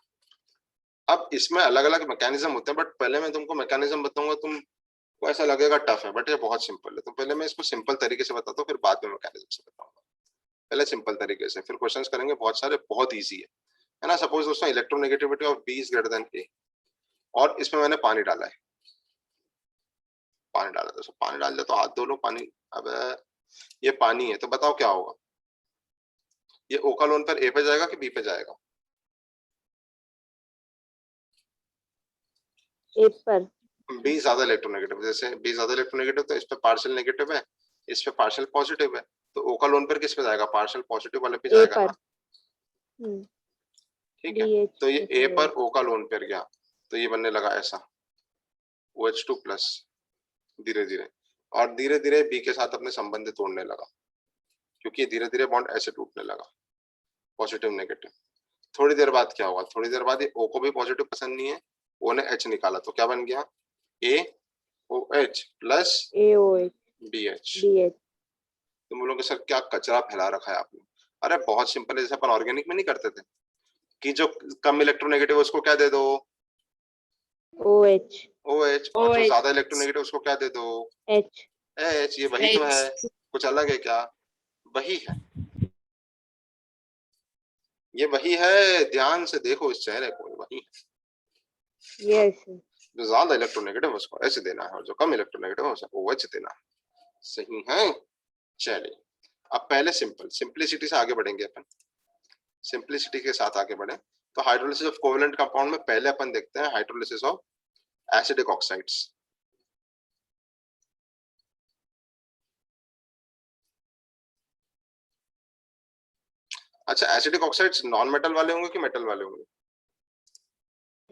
अब इसमें अलग अलग मैकेनिज्म होते हैं, बट पहले मैं तुमको मैकेनिज्म बताऊंगा, तुमको ऐसा लगेगा टफ है, बट ये बहुत सिंपल है। तो पहले मैं इसको सिंपल तरीके से बताता हूँ, फिर बाद में मैकेनिज्म से बताऊंगा। पहले सिंपल तरीके से, फिर क्वेश्चंस करेंगे बहुत सारे, बहुत इजी है ना। सपोज दोस्तों electronegativity of B is greater than A, और इसमें मैंने पानी डाला है, पानी डाला दोस्तों, पानी डाल दिया तो हाथ धो लो पानी। अब ये पानी है, तो बताओ क्या होगा, ये O का लोन पर A पे जाएगा कि B पे जाएगा? A पर। B ज्यादा इलेक्ट्रोनेगेटिव, जैसे B ज्यादा इलेक्ट्रोनेगेटिव, तो इस पे पार्शियल नेगेटिव है, इस पे पार्शियल पॉजिटिव है, तो O का लोन पर किस पे जाएगा? पार्शियल पॉजिटिव वाले पे A जाएगा पर। ना। ठीक है, BH तो ये A SOH. पर O का लोन पर गया, तो ये बनने लगा ऐसा OH2 प्लस धीरे धीरे, और धीरे धीरे B के साथ अपने संबंध तोड़ने लगा, क्योंकि धीरे धीरे बॉन्ड ऐसे टूटने लगा, पॉजिटिव नेगेटिव। थोड़ी देर बाद क्या होगा, थोड़ी देर बाद ये O को भी पॉजिटिव पसंद नहीं है, O ने H निकाला, तो क्या बन गया? AOH plus AOH BH। BH. तुम बोलोगे सर क्या कचरा फैला रखा है आपने। अरे बहुत सिंपल है, जैसे अपन ऑर्गेनिक में नहीं करते थे कि जो कम इलेक्ट्रोनेगेटिव उसको क्या दे दो? OH OH, और जो ज्यादा इलेक्ट्रोनेगेटिव उसको क्या दे दो? H. H। ये वही तो है, कुछ अलग है क्या? वही है, ये वही है, ध्यान से देखो इस चेहरे को, वही है। Yes. जो ज्यादा इलेक्ट्रोनेगेटिव उसको H देना है, और जो कम इलेक्ट्रोनेगेटिव है उसको OH देना है। सही है, चलिए अब पहले सिंपलिसिटी से आगे बढ़ेंगे अपन, सिंपलिसिटी के साथ आगे बढ़े। तो हाइड्रोलिसिस ऑफ कोवेलेंट कंपाउंड में पहले अपन देखते हैं हाइड्रोलिसिस ऑफ एसिडिक ऑक्साइड्स। अच्छा, एसिडिक ऑक्साइड्स नॉन मेटल वाले होंगे कि मेटल वाले होंगे?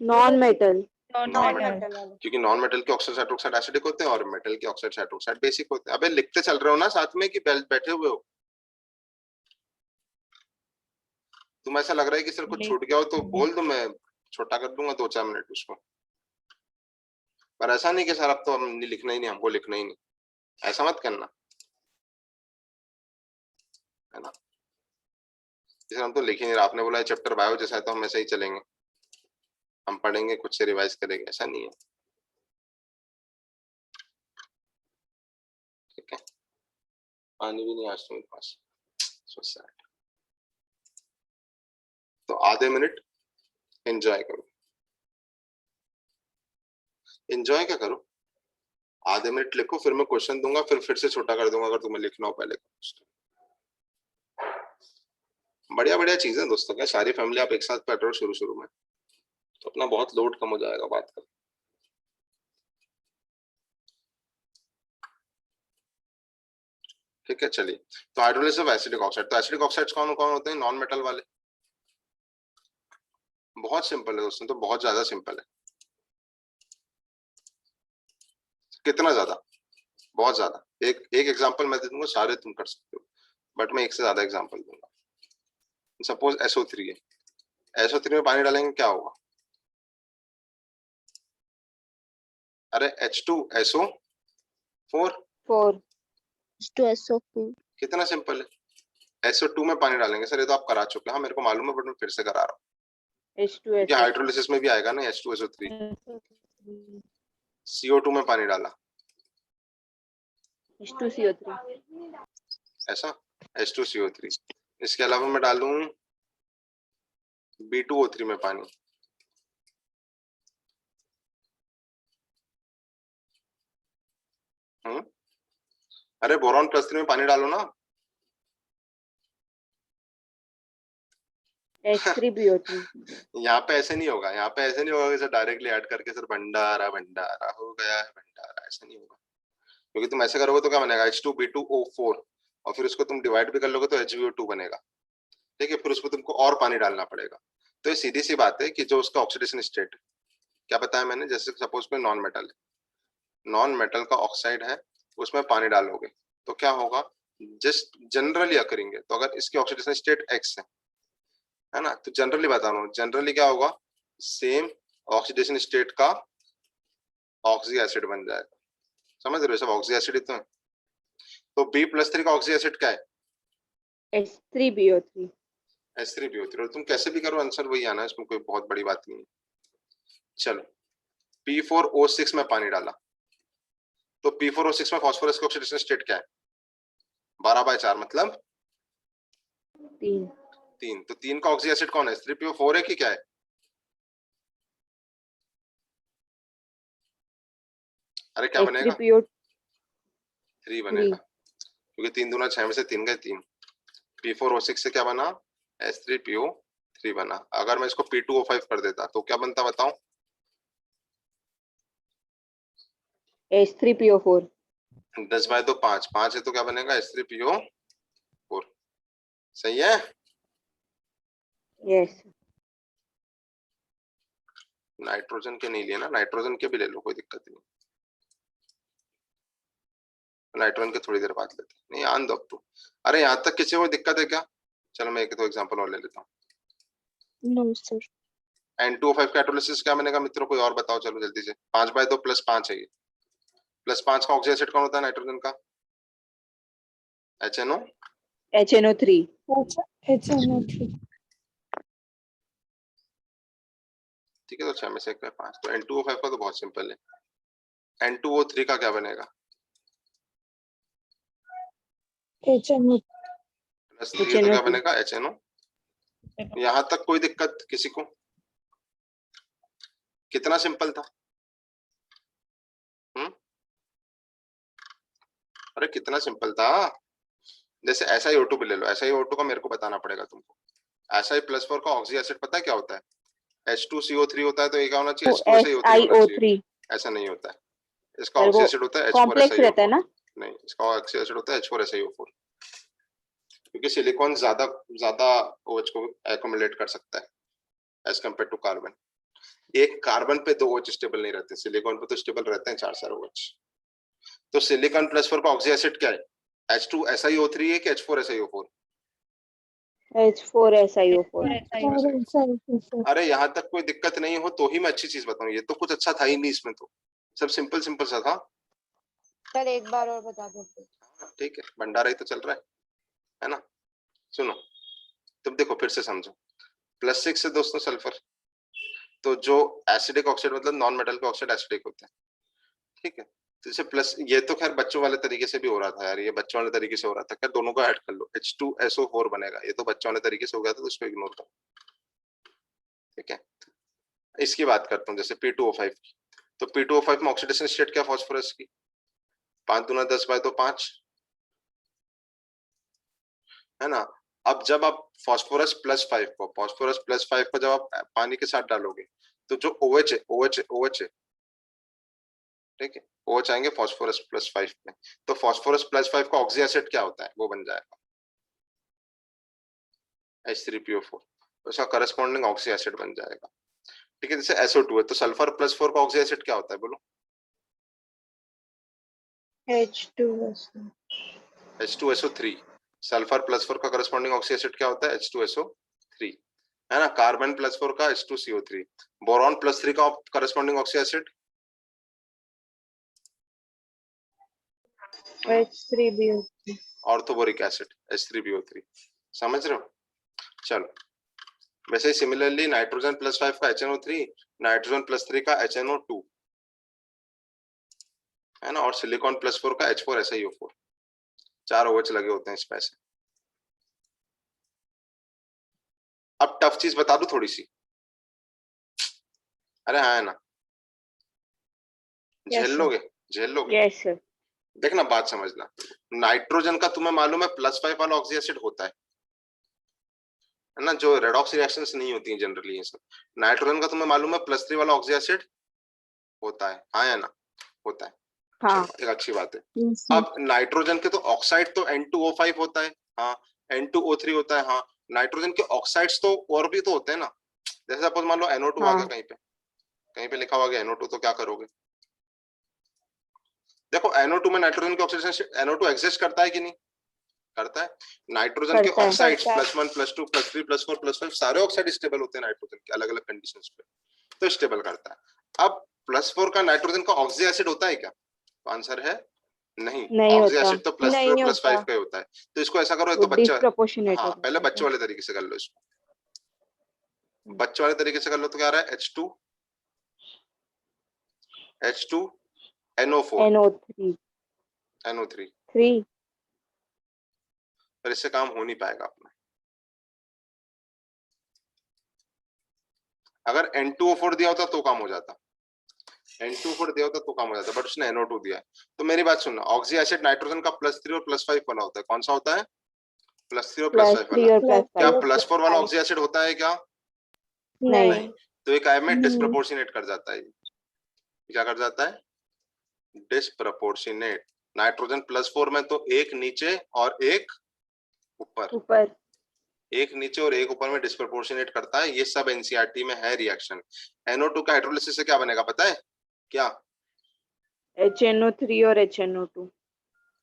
Non metal. Non metal, metal वाले. क्योंकि नॉन मेटल के ऑक्साइड हाइड्रोक्साइड एसिडिक होते हैं और मेटल के ऑक्साइड हाइड्रोक्साइड बेसिक होते हैं। अबे लिखते चल रहे हो ना साथ में कि बैठे हुए हो? तुम ऐसा लग रहा है कि सर कुछ छूट गया हो तो बोल दो, मैं छोटा कर दूंगा 2-4 मिनट उसको, पर ऐसा नहीं कि सर अब तो हम लिखना ही नहीं, हमको लिखना ही नहीं, ऐसा मत करना, है ना। जैसे हम तो लिख ही नहीं रहे, आपने बोला चैप्टर बायो जैसा है तो हम ऐसे ही चलेंगे, हम पढ़ेंगे खुद से रिवाइज करेंगे, ऐसा नहीं है। ठीक है, पानी भी नहीं आज तुम्हारे पास, so sad। तो आधे मिनट एंजॉय करो, एंजॉय क्या करो, आधे मिनट लिखो, फिर मैं क्वेश्चन दूंगा, फिर से छोटा कर दूंगा अगर तुम्हें लिखना हो पहले। बढ़िया बढ़िया चीजें दोस्तों, क्या सारी फैमिली आप एक साथ पढ़ रहे हो शुरू शुरू में, तो अपना बहुत लोड कम हो जाएगा बात का। ठीक है, चलिए। तो हाइड्रोलिसिस ऑफ एसिडिक ऑक्साइड, तो एसिडिक ऑक्साइड्स कौन कौन होते हैं? नॉन मेटल वाले। बहुत सिंपल है दोस्तों, तो बहुत ज्यादा सिंपल है। कितना ज्यादा? बहुत ज्यादा। एक एग्जांपल मैं दे दूंगा, सारे तुम कर सकते हो, बट मैं एक से ज्यादा एग्जांपल दूंगा। सपोज SO3 है, SO3 में पानी डालेंगे क्या होगा? अरे H2SO4। 4. H2SO4. कितना सिंपल है। SO2 में पानी डालेंगे, सर ये तो आप करा चुके हैं, हाँ मेरे को मालूम है, बट मैं फिर से करा रहा हूँ, क्योंकि H2SO4. हाइड्रोलिसिस में भी आएगा ना H2SO3। CO2 में पानी डाला, H2CO3. ऐसा H2CO3। इसके अलावा मैं डालूं B2O3 में पानी, अरे बोरॉन +3 में पानी डालो ना। H3BO3 यहाँ पे ऐसे नहीं होगा, यहाँ पे ऐसे नहीं होगा कि सर डायरेक्टली ऐड करके सर भंडारा भंडारा हो गया है भंडारा, ऐसा नहीं होगा। क्योंकि तुम ऐसे करोगे तो क्या बनेगा, H2B2O4 और फिर उसको तुम डिवाइड भी कर लोगे तो HbO2 बनेगा। ठीक है, फिर उसको तुमको और पानी डालना पड़ेगा। तो ये सीधी सी बात है कि जो उसका ऑक्सीडेशन स्टेट, क्या बताया मैंने, जैसे सपोज कोई नॉन मेटल है, नॉन मेटल का ऑक्साइड है, उसमें पानी डालोगे तो क्या होगा, जस्ट जनरली करेंगे तो अगर इसकी ऑक्सीडेशन स्टेट X है ना, तो जनरली बता रहा हूँ, जनरली क्या होगा, सेम ऑक्सीडेशन स्टेट का ऑक्सी एसिड बन जाएगा। समझ रहे हो, सब ऑक्सी एसिड ही तो है। तो B+3 का ऑक्सी एसिड क्या है, H3BO3 H3BO3। और तुम कैसे भी करो आंसर वही आना है, इसमें कोई बहुत बड़ी बात नहीं है। चलो P4O6 में पानी डाला तो P4O6 में फास्फोरस का ऑक्सीडेशन स्टेट क्या है, 12/4 मतलब 3। तो 3 का ऑक्सी एसिड कौन है, H3PO4 है कि क्या है, अरे क्या बनेगा, H3PO3 3 बनेगा, क्योंकि 3 दूना 6 में से 3 गए 3। P4O6 से क्या बना, H3PO3 बना। अगर मैं इसको P2O5 कर देता तो क्या बनता बताओ, H3PO4 10/2 5, 5 है तो क्या बनेगा, H3PO4। सही है, yes नाइट्रोजन के नहीं लिए ना, नाइट्रोजन के भी ले लो, कोई दिक्कत नहीं, नाइट्रोजन के थोड़ी देर बाद लेते नहीं, आन दो अब तो। अरे यहाँ तक किसी को दिक्कत है क्या, चलो मैं एक दो एग्जांपल और ले लेता हूँ। No, sir. N2O5 का हाइड्रोलिसिस क्या बनेगा मित्रों, कोई और बताओ, चलो जल्दी से। 5/2 +5 है ये, +5 का ऑक्सी एसिड कौन होता है नाइट्रोजन का, HNO, HNO3 HNO3. ठीक है, तो 6 में से 1 में 5, तो N2O5 का तो बहुत सिंपल है। N2O3 का क्या बनेगा, HNO. +3 है तो क्या HNO2 बनेगा, HNO। यहाँ तक कोई दिक्कत किसी को, कितना सिंपल था, अरे कितना सिंपल था। जैसे SiO2 भी ले लो, SiO2 का मेरे को बताना पड़ेगा तुमको। Si+4 का ऑक्सी एसिड पता है क्या होता है, H2CO3 होता है, तो ये क्या होना चाहिए, H2SiO3 होना चाहिए। SiO3 ऐसा नहीं होता है, इसका पर ऑक्सी वो एसिड होता है कॉम्प्लेक्स रहता है H4SiO4। ना, नहीं, इसका ऑक्सी एसिड होता है H4SiO4, क्योंकि सिलिकॉन ज्यादा ज्यादा OH को एक्युमुलेट कर सकता है एज कम्पेयर टू कार्बन। एक कार्बन पे 2 OH स्टेबल नहीं रहते, सिलिकॉन पे तो स्टेबल रहते हैं 4 OH। तो सिलिकॉन +4 का ऑक्सी एसिड क्या है, H2SiO3 है कि H4SiO4, H4SiO4 अरे यहाँ तक कोई दिक्कत नहीं हो तो ही मैं अच्छी चीज बताऊं, ये तो कुछ अच्छा था ही नहीं इसमें, तो सब सिंपल सिंपल सा था। सर एक बार और बता दो। ठीक है, भंडारा ही तो चल रहा है ना। सुनो, तुम देखो फिर से समझो, +6 से दोस्तों सल्फर, तो जो एसिडिक ऑक्साइड मतलब नॉन मेटल के ऑक्साइड एसिडिक होते हैं, ठीक है। तो जैसे प्लस, ये तो खैर बच्चों वाले तरीके से भी हो रहा था यार, ये बच्चों वाले तरीके से हो रहा था, खैर दोनों को ऐड कर लो, H2SO4 बनेगा, ये तो बच्चों वाले तरीके से हो गया था तो उसको इग्नोर करो, ठीक है। इसकी बात करता हूँ, जैसे P2O5 की, तो P2O5 में ऑक्सीडेशन स्टेट क्या फास्फोरस की, 5 दूना 10/2 5, है ना। अब जब आप फास्फोरस+5 को जब आप पानी के साथ डालोगे तो जो OH है, OH है, ठीक है, OH आएंगे फास्फोरस+5 में, तो फास्फोरस+5 का ऑक्सी एसिड क्या होता है, वो बन जाएगा H3PO4, उसका करस्पॉन्डिंग ऑक्सी एसिड बन जाएगा, ठीक है। जैसे SO2 है तो सल्फर+4 का ऑक्सी एसिड क्या होता है बोलो, H2SO3। सल्फर+4 का करस्पॉन्डिंग ऑक्सी एसिड क्या होता है, H2SO3, है ना। कार्बन+4 का H2CO3, बोरॉन+3 का corresponding oxy acid H3BO3 orthoboric acid H3BO3, समझ रहे हो। चलो, वैसे ही सिमिलरली नाइट्रोजन+5 का HNO3, नाइट्रोजन+3 का HNO2, है ना, और सिलिकॉन+4 का H4SiO4, 4 OH लगे होते हैं इस पे से। अब टफ चीज बता दूं थोड़ी सी, अरे हाँ है ना, Yes, झेल sir. लोगे, झेल लोगे। Yes sir. देखना बात समझना, नाइट्रोजन का तुम्हें मालूम है +5 वाला ऑक्सी एसिड होता है ना, जो रेडॉक्स रिएक्शंस नहीं होती हैं जनरली ये सब। नाइट्रोजन का तुम्हें मालूम है +3 वाला ऑक्सी एसिड होता है, हाँ या ना, होता है। हाँ। चलो, एक अच्छी बात है। Yes, sir. अब नाइट्रोजन के तो ऑक्साइड तो N2O5 होता है, हाँ, N2O3 होता है, हाँ। नाइट्रोजन के ऑक्साइड्स तो और भी तो होते हैं ना, जैसे सपोज मान लो NO2 आ हाँ। गया कहीं पे लिखा हुआ गया NO2, तो क्या करोगे? देखो NO2 में नाइट्रोजन के ऑक्सीडेशन, NO2 एग्जिस्ट करता है कि नहीं करता है? नाइट्रोजन के करता है। ऑक्साइड्स करता है। +1 +2 +3 +4 +5 सारे ऑक्साइड स्टेबल होते हैं नाइट्रोजन के अलग अलग कंडीशंस पे, तो स्टेबल करता है। अब +4 का नाइट्रोजन का ऑक्सी एसिड होता है क्या? तो आंसर है नहीं, नहीं ऑक्सी होता। एसिड तो +4 नहीं +5 होता। का ही होता है। तो इसको ऐसा करो, वो तो बच्चा, डिस्प्रोपोर्शनेट हाँ हो पहले जाता बच्चे है। वाले तरीके से कर लो इसको, बच्चे वाले तरीके से कर लो तो क्या आ रहा है? H2 NO4 NO3 NO3, 3 पर इससे काम हो नहीं पाएगा अपना। अगर N2O4 दिया होता तो काम हो जाता, N2O4 दिया होता तो काम हो जाता, बट उसने NO2 दिया है। तो मेरी बात सुनना, ऑक्सी एसिड नाइट्रोजन का +3 और +5 वाला होता है, कौन सा होता है? +3 और +5 +3 वाला। और क्या +5। +4 वाला ऑक्सी एसिड होता है क्या? नहीं। नहीं। तो एक आयन में नहीं। डिस्प्रोपोर्शनेट कर जाता है, क्या कर जाता है? डिस्प्रोपोर्शनेट। नाइट्रोजन +4 में तो एक नीचे और एक ऊपर, ऊपर। एक नीचे और एक ऊपर में डिस्प्रोपोर्शनेट करता है। ये सब एनसीईआरटी में है रिएक्शन। NO2 का हाइड्रोलिसिस से क्या बनेगा पता है क्या? HNO3 और HNO2।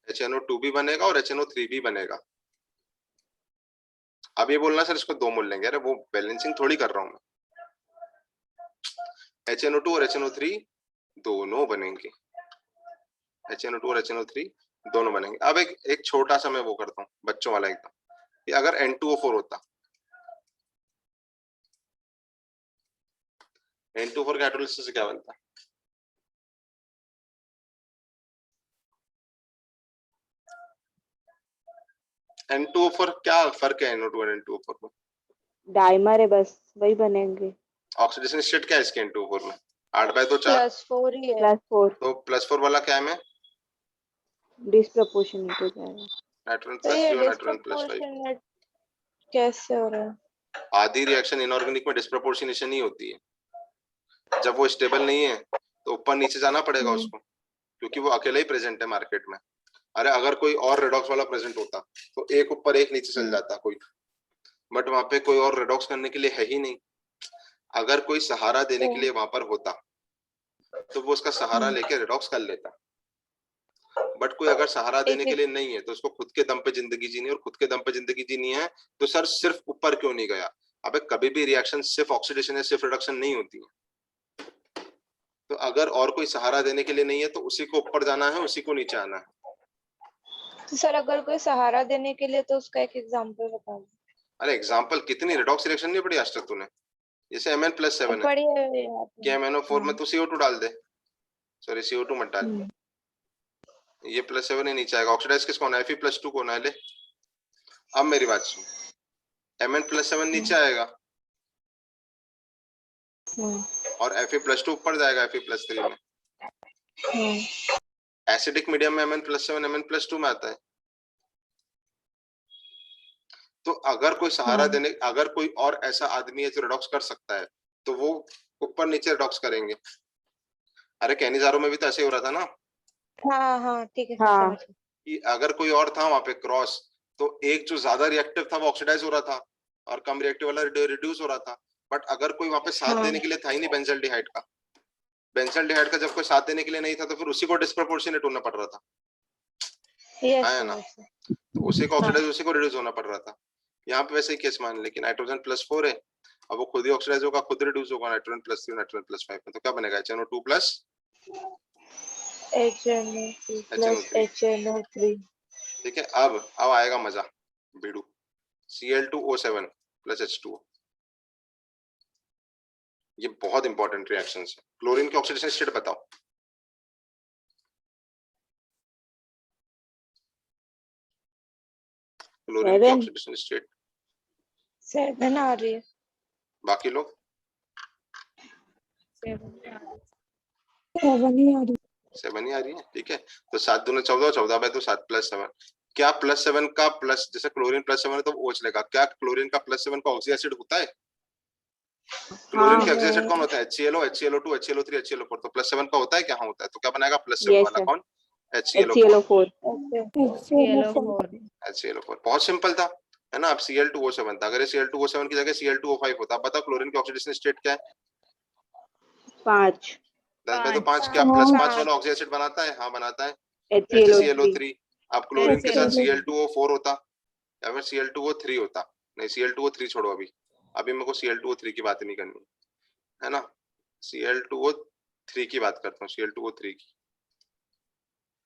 HNO2 भी बनेगा और HNO3 भी बनेगा। अब ये बोलना सर इसको 2 मोल लेंगे, अरे वो बैलेंसिंग थोड़ी कर रहा हूं मैं। HNO2 और HNO3 दोनों बनेंगे, HNO2 और HNO3 दोनों बनेंगे। अब एक छोटा सा मैं वो करता हूँ बच्चों वाला एकदम, कि अगर N2O4 होता, N2O4 के हाइड्रोलिसिस से क्या बनता? N2O4 क्या फर्क है NO2 और N2O4 में? डाइमर है बस, वही बनेंगे। ऑक्सीडेशन स्टेट क्या है इसके N2O4 में? 8/2 4, +4 ही है। +4 तो +4 वाला क्या है में? डिस्प्रोपोर्शनेट हो जाएगा। नाइट्रोजन तो ये +3 और नाइट्रोजन +5। डिस्प्रोपोर्शनेट कैसे हो रहा है? आधी रिएक्शन इनऑर्गेनिक में डिस्प्रोपोर्शनेशन ही होती है। जब वो स्टेबल नहीं है तो ऊपर नीचे जाना पड़ेगा उसको, क्योंकि वो अकेला ही प्रेजेंट है मार्केट में। अरे अगर कोई और रेडॉक्स वाला प्रेजेंट होता तो एक ऊपर एक नीचे चल जाता कोई, बट वहां पे कोई और रेडॉक्स करने के लिए है ही नहीं। अगर कोई सहारा देने के लिए वहां पर होता तो वो उसका सहारा लेके रेडॉक्स कर लेता, बट कोई अगर सहारा देने के लिए नहीं है तो उसको खुद के दम पे जिंदगी जीनी है, और खुद के दम पे जिंदगी जीनी है तो सर सिर्फ ऊपर क्यों नहीं गया? अबे कभी भी रिएक्शन सिर्फ ऑक्सीडेशन या सिर्फ रिडक्शन नहीं होती है। तो अगर और कोई सहारा देने के लिए नहीं है तो उसी को ऊपर जाना है, उसी को नीचे आना है। तो सर अगर कोई सहारा देने के लिए, तो उसका एक एग्जांपल बता दो। अरे एग्जांपल कितनी रेडॉक्स रिएक्शन नहीं पड़ी आज तक तूने? जैसे Mn+7 है, पढ़ी है यहाँ पे। कि MnO4 में तू CO2 डाल दे, सॉरी CO2 मत डाल, ये +7 ही नीचे आएगा। ऑक्सीडाइज किसको होना है? Fe+2 को होना है। ले अब मेरी बात सुन, Mn+7 नीचे आएगा और Fe+2 ऊपर जाएगा Fe+3 में। एसिडिक मीडियम में Mn+7 Mn+2 में आता है। तो अगर कोई सहारा देने, अगर कोई और ऐसा आदमी है जो रिडॉक्स कर सकता है तो वो ऊपर नीचे रिडॉक्स करेंगे। अरे कैनिजारो में भी तो ऐसे हो रहा था ना, हाँ हाँ ठीक है, हाँ। समझ गई। कि अगर कोई और था वहां पे क्रॉस, तो एक जो ज्यादा रिएक्टिव था वो ऑक्सीडाइज हो रहा था और कम रिएक्टिव वाला रिड्यूस हो रहा था। बट अगर कोई वहां पे साथ देने के लिए था ही नहीं बेंजल्डिहाइड का, बेंजल्डिहाइड का जब कोई साथ देने के लिए नहीं था तो फिर उसी को डिस्प्रोपोर्शनेट होना पड़ रहा था, यस है ना? तो उसी को ऑक्सीडाइज, उसी को रिड्यूस होना पड़ रहा था। यहाँ पे वैसे ही केस मान ले कि नाइट्रोजन +4 है, अब वो खुद ही ऑक्सीडाइज होगा, खुद रिड्यूस होगा नाइट्रोजन +3 नाइट्रोजन +5 में, तो क्या बनेगा? HNO2 plus HNO2 plus HNO3। ठीक है। अब आएगा मजा, बीड़ू, Cl2O7 प्लस H2O। ये बहुत इंपॉर्टेंट रिएक्शंस है। क्लोरीन की ऑक्सीडेशन स्टेट बताओ। क्लोरीन की ऑक्सीडेशन स्टेट 7 आ रही है। बाकी लोग 7 7 ही आ रही 7 ही आ रही है, ठीक है। तो 7 दूनी 14, 14 बाय 2 7 + 7। क्या +7 का प्लस, जैसे क्लोरीन +7 है तो OH लेगा, क्या क्लोरीन का +7 का ऑक्सी एसिड होता है? क्लोरीन हाँ के ऑक्सी एसिड नहीं। कौन होता है? HClO, HClO2, HClO3, HClO4। तो +7 का होता है क्या? हाँ होता है। तो क्या बनाएगा? +7 Yes, वाला sir. कौन? HClO4। HClO4. Okay ClO4 HClO4 बहुत सिंपल था, है ना। अब Cl2O7 था, अगर ये Cl2O7 की जगह Cl2O5 होता। अब बताओ क्लोरीन की ऑक्सीडेशन स्टेट क्या है? 5. 10/5। क्या हाँ। +5 वाला ऑक्सी एसिड बनाता है? हाँ बनाता है। HClO3. HClO3। अब क्लोरीन के साथ HClO3 Cl2O4 होता या फिर Cl2O3 होता। नहीं, Cl2O3 छोड़ो, अभी मेरे को Cl2O3 की बात नहीं करनी है ना। Cl2O3 की बात करता हूँ, Cl2O3 की।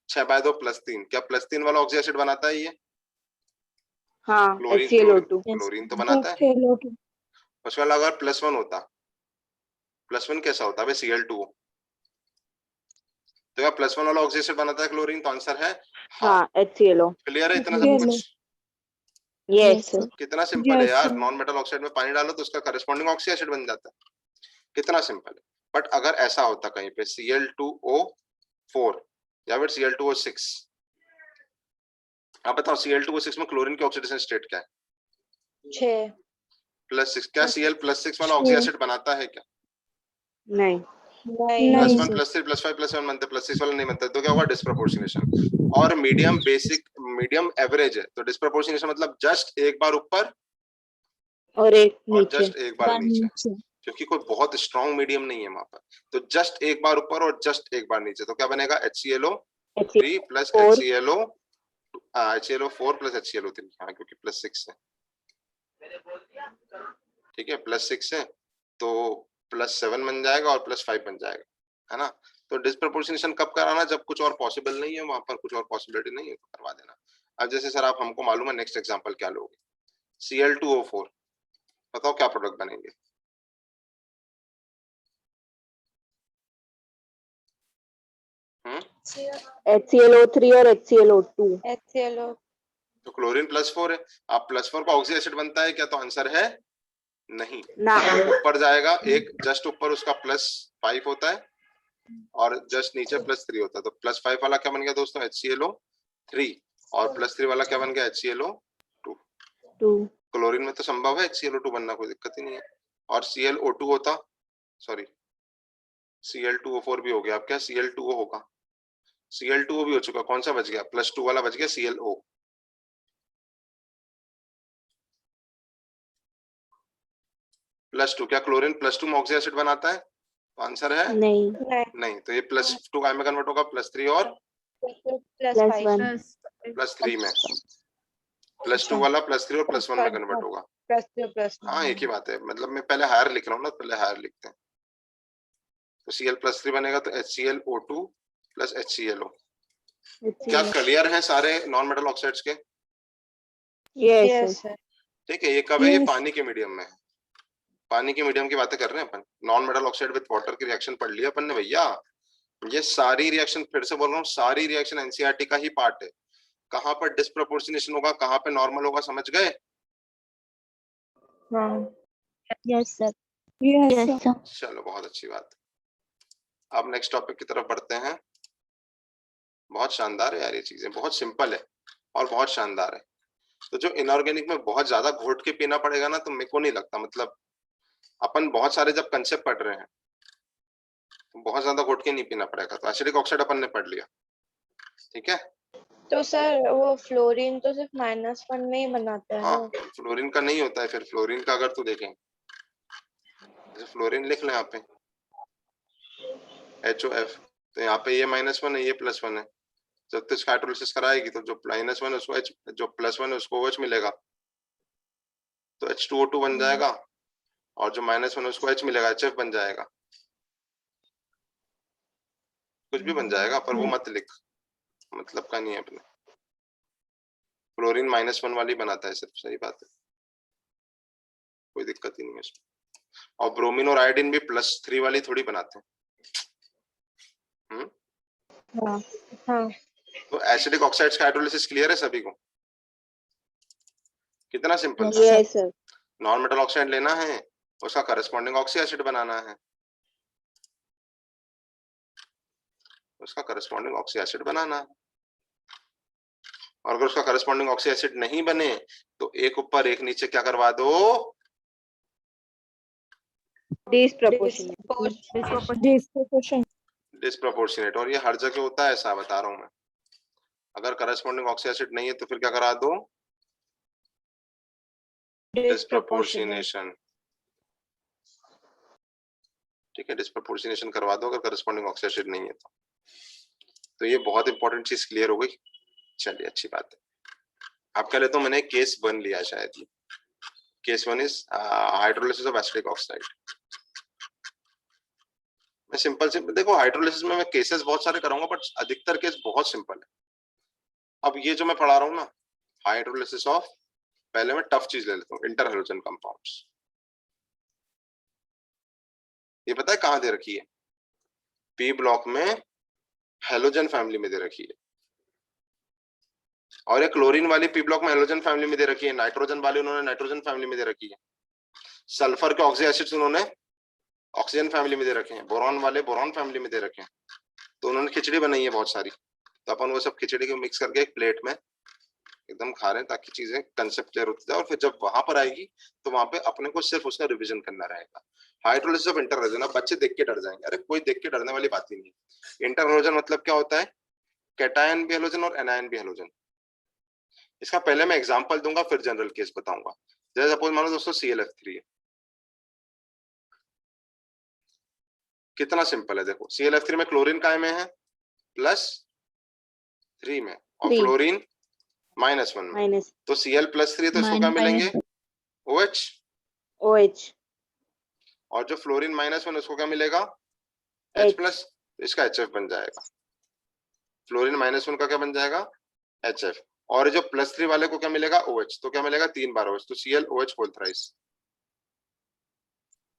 6/2 +3, क्या +3 वाला ऑक्सी एसिड बनाता है ये? हाँ, क्लोरीन HClO2. क्लोरीन तो बनाता है। HClO2 उसके अलावा अगर +1 होता, +1 कैसा होता है? Cl2O। तो क्या +1 वाला ऑक्सी एसिड बनाता है क्लोरीन? तो आंसर है हाँ। हाँ, HClO. क्लियर है इतना सब HClO. कुछ? Yes, sir. कितना सिंपल है Yes, यार, sir. नॉन मेटल ऑक्साइड में पानी डालो तो उसका करस्पॉन्डिंग ऑक्सी एसिड बन जाता है, कितना सिंपल है। बट अगर ऐसा होता कहीं पे Cl2O4 या फिर Cl2O6, आप बताओ Cl2O6 में क्लोरीन की ऑक्सीडेशन स्टेट क्या है? 6 +6। क्या Cl+6 वाला ऑक्सी एसिड बनाता है क्या? नहीं. नहीं नहीं +1 +3 +5 +7 बनते, +6 वाला नहीं बनता। तो क्या होगा? डिस्प्रपोर्शनेशन। और मीडियम बेसिक मीडियम एवरेज है, तो डिस्प्रपोर्शनेशन मतलब जस्ट एक बार ऊपर और एक और नीचे. जस्ट एक बार नीचे, क्योंकि कोई बहुत स्ट्रॉन्ग मीडियम नहीं है वहां पर। तो जस्ट एक बार ऊपर और जस्ट एक बार नीचे, तो क्या बनेगा? HClO3 + HClO4 + HClO3। हाँ, क्योंकि +6 है, ठीक है, +6 है तो +7 बन जाएगा और +5 बन जाएगा, है ना। तो डिस्प्रपोर्शनेशन कब कराना? जब कुछ और पॉसिबल नहीं है, वहां पर कुछ और पॉसिबिलिटी नहीं है, तो करवा देना। अब जैसे सर आप हमको मालूम है, नेक्स्ट एग्जांपल क्या लोगे? Cl2O4, बताओ क्या प्रोडक्ट बनेंगे? HClO3 और HClO2. HClO तो क्लोरीन +4 है। अब +4 का ऑक्सी एसिड बनता है क्या? तो आंसर है नहीं। ना. ऊपर जाएगा एक, जस्ट ऊपर उसका +5 होता है और जस्ट नीचे +3 होता है। तो +5 वाला क्या बन गया दोस्तों? HClO3। और +3 वाला क्या बन गया? HClO2। 2. क्लोरीन में तो संभव है HClO2 बनना, कोई दिक्कत ही नहीं है। और ClO2 होता, सॉरी Cl2O4 भी हो गया। अब क्या Cl2O होगा? Cl2O भी हो चुका, कौन सा बच गया? +2 वाला बच गया, ClO। +2, क्या क्लोरीन +2 में ऑक्सी एसिड बनाता है? तो आंसर है नहीं. नहीं। तो ये +2 काय में कन्वर्ट होगा? +3 और +5 +1. +3 में। +2 वाला +3 और +1 में कन्वर्ट होगा। +3 हाँ, एक ही बात है, मतलब मैं पहले हायर लिख रहा हूँ ना, पहले हायर लिखते हैं। तो Cl+3 बनेगा तो HClO2 + HClO। क्या क्लियर है सारे नॉन मेटल ऑक्साइड्स के? Yes, yes sir. सर ठीक है, ये कब है? ये Yes. पानी के मीडियम में है। पानी के मीडियम की बातें कर रहे हैं अपन। Non metal oxide with water की रिएक्शन पढ़ लिया अपन ने भैया। ये सारी रिएक्शन, फिर से बोल रहा हूँ, सारी रिएक्शन एनसीईआरटी का ही पार्ट है। कहाँ पर डिस्प्रपोर्शनेशन होगा, कहाँ पे नॉर्मल होगा, समझ गए? हाँ Yes, sir. Yes, sir. चलो, बहुत अच्छी बात। अब नेक्स्ट टॉपिक की तरफ बढ़ते हैं। बहुत शानदार है यार, ये चीजें बहुत सिंपल है और बहुत शानदार है। तो जो इनऑर्गेनिक में बहुत ज्यादा घोट के पीना पड़ेगा ना, तो मेरे को नहीं लगता, मतलब अपन बहुत सारे जब कंसेप्ट पढ़ रहे हैं तो बहुत ज्यादा घोट के नहीं पीना पड़ेगा। तो एसिडिक ऑक्साइड अपन ने पढ़ लिया, ठीक है। तो सर वो फ्लोरीन तो सिर्फ -1 में ही बनाता है हाँ, ना। फ्लोरीन का नहीं होता है। फिर फ्लोरीन का अगर तू देखें, जैसे फ्लोरीन लिख ले यहाँ पे HOF, तो यहाँ पे ये -1 है, ये +1 है। जब तक हाइड्रोलिसिस कराएगी तो जो -1 है उसको H, जो +1 है उसको OH मिलेगा, तो H2O2 बन जाएगा। और जो -1 है उसको H मिलेगा, HF बन जाएगा। कुछ भी बन जाएगा, पर वो मत लिख, मतलब का नहीं है अपने। फ्लोरीन -1 वाली बनाता है सिर्फ, सही बात है, कोई दिक्कत ही नहीं है इसमें। और ब्रोमीन और आयोडीन भी +3 वाली थोड़ी बनाते हैं। हाँ हाँ तो एसिडिक ऑक्साइड्स का हाइड्रोलिसिस क्लियर है सभी को? कितना सिंपल था। Yes, sir. Non metal oxide लेना है, उसका करस्पॉन्डिंग ऑक्सी एसिड बनाना है, उसका करस्पॉन्डिंग ऑक्सी एसिड बनाना है। और अगर उसका करस्पॉन्डिंग ऑक्सी एसिड नहीं बने तो एक ऊपर एक नीचे क्या करवा दो, डिस्प्रोपोर्शनेट। और ये हर जगह होता है, ऐसा बता रहा हूं मैं। अगर करस्पॉन्डिंग ऑक्सी एसिड नहीं है तो फिर क्या करा दो, डिस्प्रोपोर्शनेशन। ठीक है, डिस्प्रोपोर्शनेशन करवा दो अगर करस्पॉन्डिंग ऑक्सी एसिड नहीं है तो ये बहुत इंपॉर्टेंट चीज क्लियर हो गई। चलिए अच्छी बात है। आप कह लेते हो मैंने केस 1 लिया शायद। Case 1 is hydrolysis of acetic oxide. मैं सिंपल देखो, हाइड्रोलिसिस में मैं केसेस बहुत सारे कराऊंगा बट अधिकतर केस बहुत सिंपल है। अब ये जो मैं पढ़ा रहा हूँ ना, हाइड्रोलिसिस ऑफ, पहले मैं टफ चीज ले लेता हूँ, इंटर हैलोजन कंपाउंड्स। ये पता है कहाँ दे रखी है? पी ब्लॉक में हैलोजन फैमिली में दे रखी है। और ये क्लोरीन वाली पी ब्लॉक में हैलोजन फैमिली में दे रखी है, नाइट्रोजन वाली उन्होंने नाइट्रोजन फैमिली में दे रखी है, सल्फर के ऑक्सी एसिड्स उन्होंने ऑक्सीजन फैमिली में दे रखे हैं, बोरॉन वाले बोरॉन फैमिली में दे रखे हैं। तो उन्होंने खिचड़ी बनाई है बहुत सारी, तो अपन वो सब खिचड़ी को मिक्स करके एक प्लेट में एकदम खा रहे हैं ताकि चीजें कंसेप्ट क्लियर होती जाए। और फिर जब वहां पर आएगी तो वहां पे अपने को सिर्फ उसका रिवीजन करना रहेगा। हाइड्रोलिसिस ऑफ इंटर हैलोजन, अब बच्चे देख के डर जाएंगे, अरे कोई देख के डरने वाली बात ही नहीं है। इंटर हैलोजन मतलब क्या होता है? कैटायन भी हैलोजन और एनायन भी हैलोजन। इसका पहले मैं एग्जांपल दूंगा फिर जनरल केस बताऊंगा। जैसे सपोज मानो दोस्तों ClF3 है, कितना सिंपल है देखो। ClF3 में क्लोरीन काय में है? +3 में, और फ्लोरीन -1 में। तो Cl+3 तो इसको क्या मिलेंगे? OH। और जो फ्लोरीन -1 उसको क्या मिलेगा? H+। इसका HF बन जाएगा। फ्लोरीन -1 का क्या बन जाएगा? HF। और जो +3 वाले को क्या मिलेगा? OH। तो क्या मिलेगा? 3 बार OH, तो ClOH होल थ्राइस।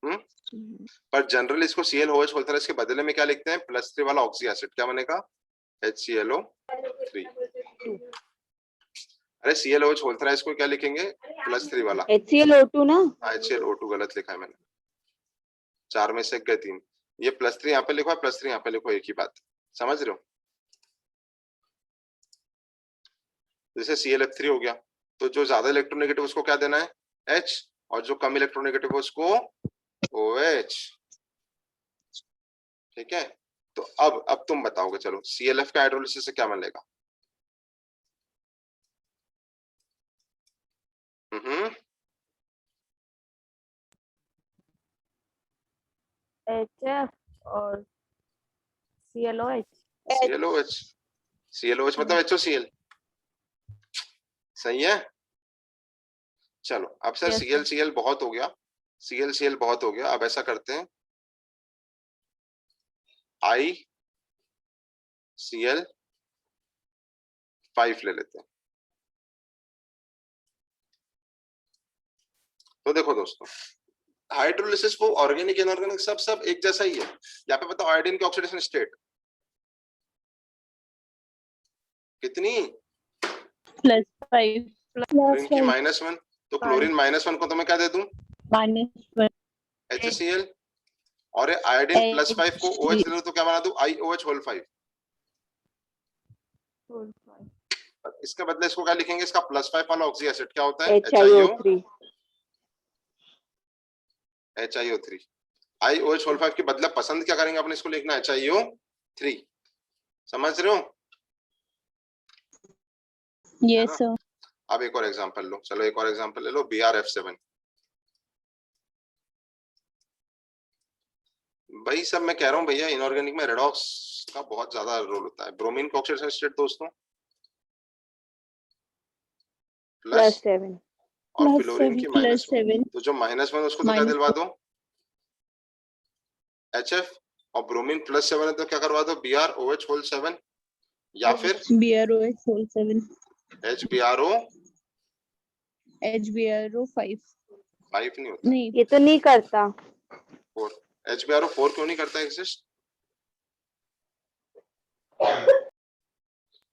पर जनरली इसको ClOH होल थ्राइस के बदले में क्या लिखते हैं? +3 वाला ऑक्सी एसिड क्या बनेगा? HClO3। अरे ClOH होल थ्राइस को क्या लिखेंगे? +3 वाला HClO2 ना? HClO2 गलत लिखा है मैंने, 4 में से गए 3। ये +3 यहाँ पे लिखो, +3 यहाँ पे लिखो, एक ही बात, समझ रहे हो? जैसे ClF3 हो गया, तो जो ज्यादा इलेक्ट्रोनेगेटिव उसको क्या देना है? H, और जो कम इलेक्ट्रोनेगेटिव है उसको OH। ठीक है, तो अब तुम बताओगे, चलो ClF का हाइड्रोलिसिस से क्या मिलेगा? HF और ClOH। ClOH मतलब HOCl। सही है। चलो अब सर Yes, ClCl बहुत हो गया, ClCl बहुत हो गया। अब ऐसा करते हैं, ICl5 ले लेते हैं। तो देखो दोस्तों, हाइड्रोलिसिस को ऑर्गेनिक इनऑर्गेनिक सब एक जैसा ही है। यहाँ पे बताओ आयोडीन की ऑक्सीडेशन स्टेट कितनी? +5 क्लोरीन की -1, तो क्लोरीन -1 को तो मैं क्या दे दूं? -1 HCl। और आयोडीन +5 को OH ले लो तो क्या बना दूं? IOH whole 5। इसके बदले इसको क्या लिखेंगे? इसका +5 वाला ऑक्सी एसिड क्या होता है? HiO3। IOH होल 5 के बदले पसंद क्या करेंगे अपने? इसको लिखना है HiO3। समझ रहे हो? Yes sir. अब एक और एग्जांपल लो, चलो एक और एग्जांपल ले लो, BrF7। भाई सब मैं कह रहा हूँ भैया, इनऑर्गेनिक में रेडॉक्स का बहुत ज्यादा रोल होता है। ब्रोमीन का ऑक्सीडेशन स्टेट दोस्तों +7 और फ्लोरीन की -1, तो जो -1 उसको तो क्या दिलवा दो? HF। और ब्रोमीन +7 है तो क्या करवा दो? BrOH होल 7, या फिर BrOH होल 7 HBrO HBrO5 5 नहीं होता, नहीं ये तो नहीं करता। 4। HBrO 4 क्यों नहीं करता एग्जिस्ट?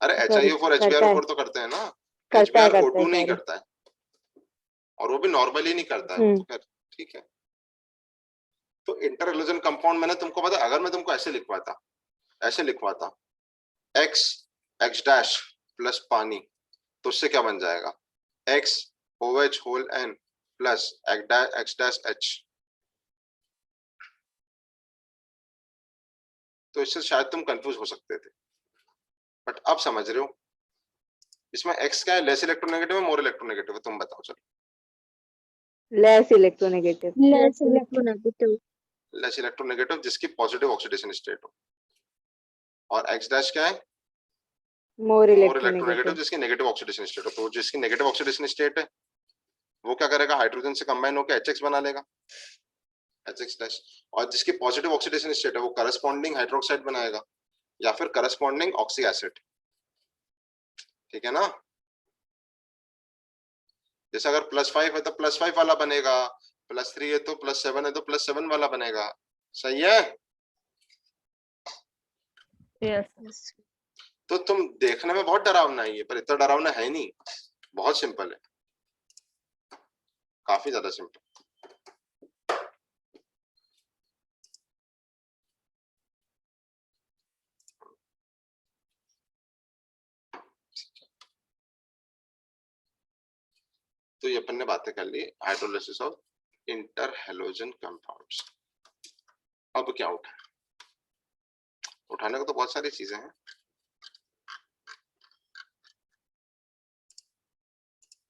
अरे HiO4 HBrO4 तो करते हैं ना, HBrO2 नहीं करता है, और वो भी नॉर्मली नहीं करता है। तो खैर ठीक है, तो इंटर हेलोजन कंपाउंड मैंने तुमको पता, अगर मैं तुमको ऐसे लिखवाता एक्स डैश प्लस पानी, तो उससे क्या बन जाएगा, X OH whole N plus X dash H। तो इससे शायद तुम कंफ्यूज हो सकते थे, बट अब समझ रहे हो। इसमें एक्स क्या है, लेस इलेक्ट्रोनेगेटिव है मोर इलेक्ट्रोनेगेटिव है, तुम बताओ चलो। Less electronegative. Less electronegative. Less electronegative जिसकी पॉजिटिव ऑक्सीडेशन स्टेट हो, और एक्स डैश क्या है, मोर मोर इलेक्ट्रोनेगेटिव। इलेक्ट्रोनेगेटिव जिसकी नेगेटिव ऑक्सीडेशन स्टेट हो। तो जिसकी नेगेटिव ऑक्सीडेशन स्टेट है वो क्या करेगा, हाइड्रोजन से कंबाइन होकर HX बना लेगा, HX डैश। और जिसकी पॉजिटिव ऑक्सीडेशन स्टेट है वो करस्पॉन्डिंग हाइड्रोक्साइड बनाएगा या फिर करस्पॉन्डिंग ऑक्सी एसिड। ठीक है ना। जैसे अगर +5 है तो +5 वाला बनेगा, +3 है तो +7 है तो +7 वाला बनेगा। सही है। यस। तो तुम देखने में बहुत डरावना है ये, पर इतना डरावना है नहीं, बहुत सिंपल है, काफी ज्यादा सिंपल। तो ये अपन ने बातें कर ली hydrolysis of interhalogen compounds. अब क्या उठाने को तो बहुत सारी चीजें हैं।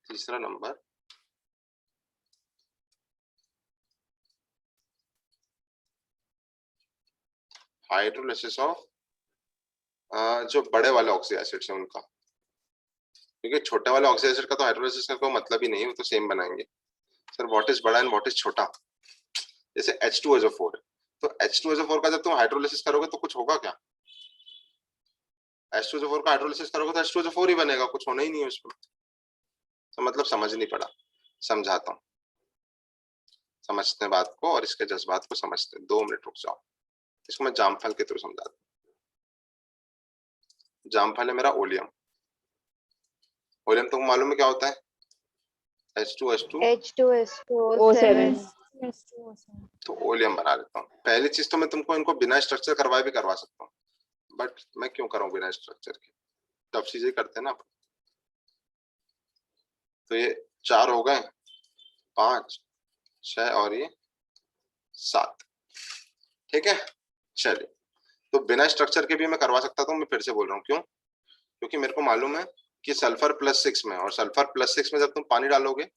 तीसरा नंबर, हाइड्रोलिसिस ऑफ जो बड़े वाले ऑक्सी एसिड्स हैं उनका, क्योंकि छोटे वाले ऑक्सी एसिड का तो हाइड्रोलिसिस का कोई मतलब ही नहीं है, वो तो सेम बनाएंगे। सर व्हाट इज बड़ा एंड व्हाट इज छोटा। जैसे H2SO4 है, तो H2SO4 का जब तुम हाइड्रोलिसिस करोगे तो कुछ होगा क्या, H2SO4 का हाइड्रोलिसिस करोगे तो H2SO4 ही बनेगा, कुछ होना ही नहीं है उसमें। तो मतलब समझ नहीं पड़ा, समझाता हूँ, समझते हैं बात को और इसके जज्बात को समझते हैं। 2 मिनट रुक जाओ, इसको मैं जामफल के थ्रू समझाता हूँ। जामफल है मेरा ओलियम। ओलियम तुमको मालूम है क्या होता है, H2H2 O7। तो ओलियम बना लेता हूँ। पहली चीज तो मैं तुमको इनको बिना स्ट्रक्चर करवाए भी करवा सकता हूँ, बट मैं क्यों कराऊं बिना स्ट्रक्चर के, तब चीजें करते हैं ना। तो ये 4 हो गए, 5 6 और ये 7। ठीक है, चलिए। तो बिना स्ट्रक्चर के भी मैं करवा सकता था, मैं फिर से बोल रहा हूँ क्यों, क्योंकि मेरे को मालूम है कि सल्फर +6 में, और सल्फर +6 में जब तुम पानी डालोगे,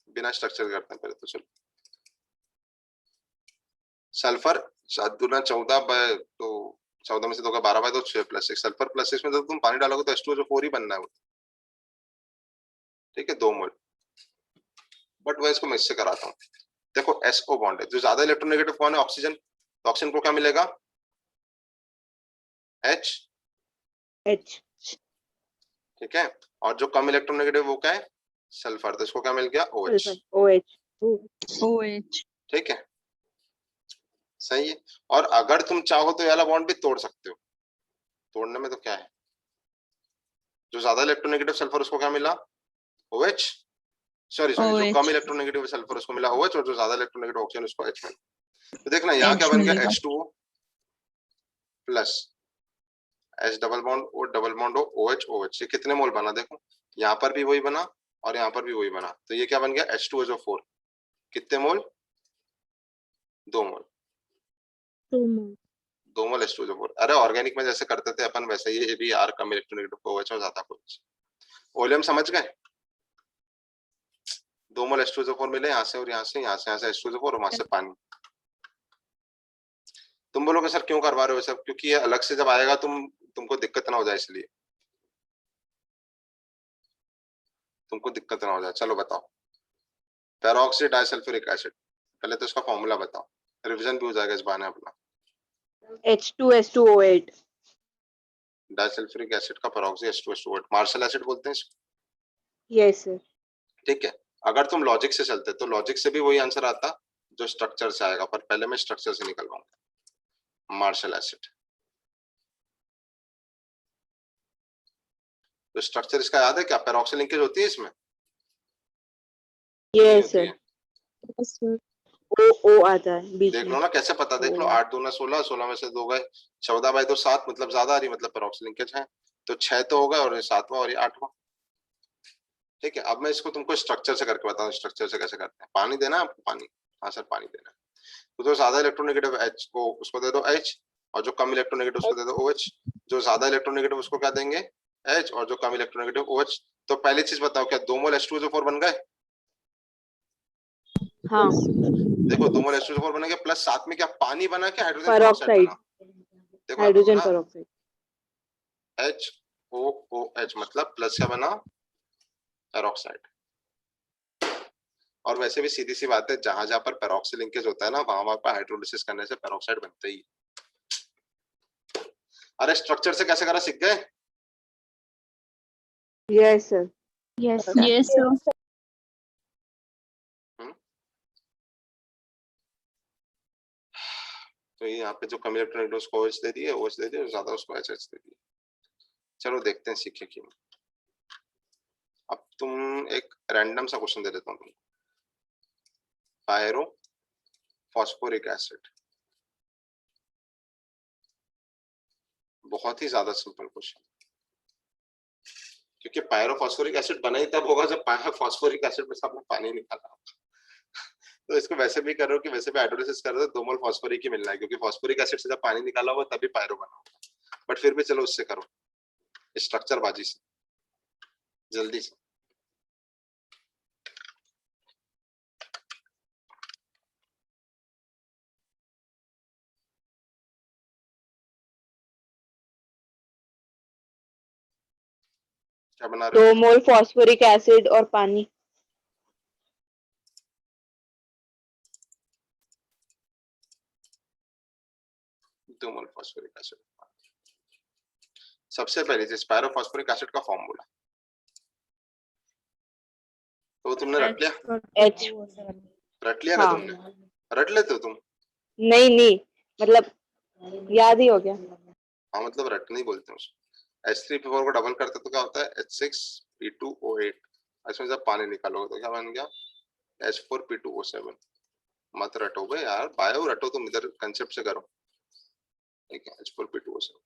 बिना स्ट्रक्चर करते हैं पहले तो चलो, सल्फर 7 दूना 14 तो 14 में से 2 का 12 तो 6 + 6, सल्फर +6 में जब तुम पानी डालोगे तो H2SO4 ही बनना है। ठीक है, 2 मोल। बट मैं इसको मैं इससे कराता हूँ। देखो SO बॉन्ड है, जो ज्यादा इलेक्ट्रोनेगेटिव कौन है, ऑक्सीजन। तो ऑक्सीजन को क्या मिलेगा, H। ठीक है, और जो कम इलेक्ट्रोनेगेटिव वो क्या है, सल्फर। तो इसको क्या मिल गया, OH। OH. ठीक है, सही है। और अगर तुम चाहो तो ये वाला बॉन्ड भी तोड़ सकते हो, तोड़ने में तो क्या है, जो ज्यादा इलेक्ट्रोनेगेटिव सल्फर उसको क्या मिला, OH। सॉरी जो OH. कम इलेक्ट्रोनेगेटिव सल्फर उसको मिला OH, और जो ज्यादा इलेक्ट्रोनेगेटिव ऑक्सीजन उसको H मिला। तो देखना यहाँ क्या H बन गया, मिलेगा। H2O plus H double bond O double bond O OH OH। ये कितने मोल बना, देखो यहाँ पर भी वही बना और यहाँ पर भी वही बना। तो ये क्या बन गया, H2SO4। कितने मोल, 2 मोल। 2 मोल H2SO4। अरे ऑर्गेनिक में जैसे करते थे अपन वैसे ही ये भी यार, कम इलेक्ट्रोनेगेटिव को OH और ज्यादा को OH। ओलियम समझ गए, 2 मोल H2SO4 मिले यहाँ से और यहाँ से, यहाँ से H2SO4 और वहां से पानी। तुम बोलोगे सर क्यों करवा रहे हो सब, क्योंकि ये अलग से जब आएगा तुमको दिक्कत ना हो जाए, इसलिए तुमको दिक्कत ना हो जाए। चलो बताओ, पेरोक्सी डाइसल्फ्यूरिक एसिड, पहले तो इसका फॉर्मूला बताओ, रिवीजन भी हो जाएगा इस बहाने अपना। H2S2O8। डाइसल्फ्यूरिक एसिड का पेरोक्सी H2SO8, मार्शल एसिड बोलते हैं इसको। Yes sir. ठीक है, अगर तुम लॉजिक से चलते तो लॉजिक से भी वही आंसर आता जो स्ट्रक्चर से आएगा, पर पहले मैं स्ट्रक्चर से निकलवाऊंगा। मार्शल एसिड, तो स्ट्रक्चर इसका याद है क्या, पेरोक्सी लिंकेज होती है इसमें, yes sir. Yes, sir. O आ जाए बीच देख में। लो ना कैसे पता, देख लो, ओ। 8 दूना 16, 16 में से 2 गए, 14 बाई 2 7, मतलब ज्यादा आ रही, मतलब पेरोक्सी लिंकेज है, तो 6 तो होगा, और ये 7वां और ये 8वां। ठीक है, अब मैं इसको तुमको स्ट्रक्चर से करके बताऊं, स्ट्रक्चर से कैसे करते हैं। पानी देना है आपको, पानी, हाँ सर पानी देना है, तो जो ज्यादा इलेक्ट्रोनेगेटिव H को उसको दे दो H, और जो कम इलेक्ट्रोनेगेटिव उसको दे दो OH। जो ज्यादा इलेक्ट्रोनेगेटिव उसको क्या देंगे, H, और जो कम इलेक्ट्रोनेगेटिव OH। तो पहली चीज बताओ, क्या 2 मोल H2SO4 बन गए? हाँ, देखो 2 मोल H2SO4 बनेंगे, प्लस साथ में क्या पानी बना, क्या हाइड्रोजन पेरोक्साइड पेरोक्साइड, बना? देखो हाइड्रोजन ना, पेरोक्साइड। HOOH मतलब प्लस क्या बना, पेरोक्साइड। और वैसे भी सीधी सी बात है, जहां जहां पर पेरोक्सी लिंकेज होता है ना, वहां वहां पर हाइड्रोलिसिस करने से पेरोक्साइड बनता ही है। अरे स्ट्रक्चर से कैसे करा सीख गए? Yes sir. Yes, sir. Yes, sir. तो ये यहाँ पे जो कम इलेक्ट्रॉनिक उसको OH दे दिए, OH दे दिए, और ज्यादा उसको HH दे दिए। चलो देखते हैं सीखे क्यों। अब तुम एक रैंडम सा क्वेश्चन दे देता हूँ तुमको, पायरो फॉस्फोरिक एसिड, बहुत ही ज्यादा सिंपल क्वेश्चन, क्योंकि पायरोफॉस्फोरिक एसिड बना ही तब होगा जब फॉस्फोरिक एसिड में से आपने पानी निकाला। तो इसको वैसे भी करो कि वैसे भी हाइड्रोलिसिस कर रहे हो, 2 मोल फॉस्फोरिक ही मिलना है, क्योंकि फॉस्फोरिक एसिड से जब पानी निकाला होगा तभी पायरो बना होगा। बट फिर भी चलो उससे करो, स्ट्रक्चर बाजी से, जल्दी से। क्या बना रहे 2 मोल फॉस्फोरिक एसिड और पानी। हो? 2 मोल फॉस्फोरिक एसिड। सबसे पहले चीज, पायरोफॉस्फोरिक एसिड का फॉर्मूला तो तुमने रट लिया, H। रट लिया ना हाँ। तुमने, रट लेते हो तुम? नहीं मतलब याद ही हो गया। हाँ मतलब रट नहीं बोलते उसको। H3P4 को डबल करते तो क्या होता है, H6P2O8। इसमें जब पानी निकालोगे तो क्या बन गया, H4P2O7। मत रटो बे यार, बायो रटो तुम, इधर कंसेप्ट से करो। ठीक है, H4P2O7।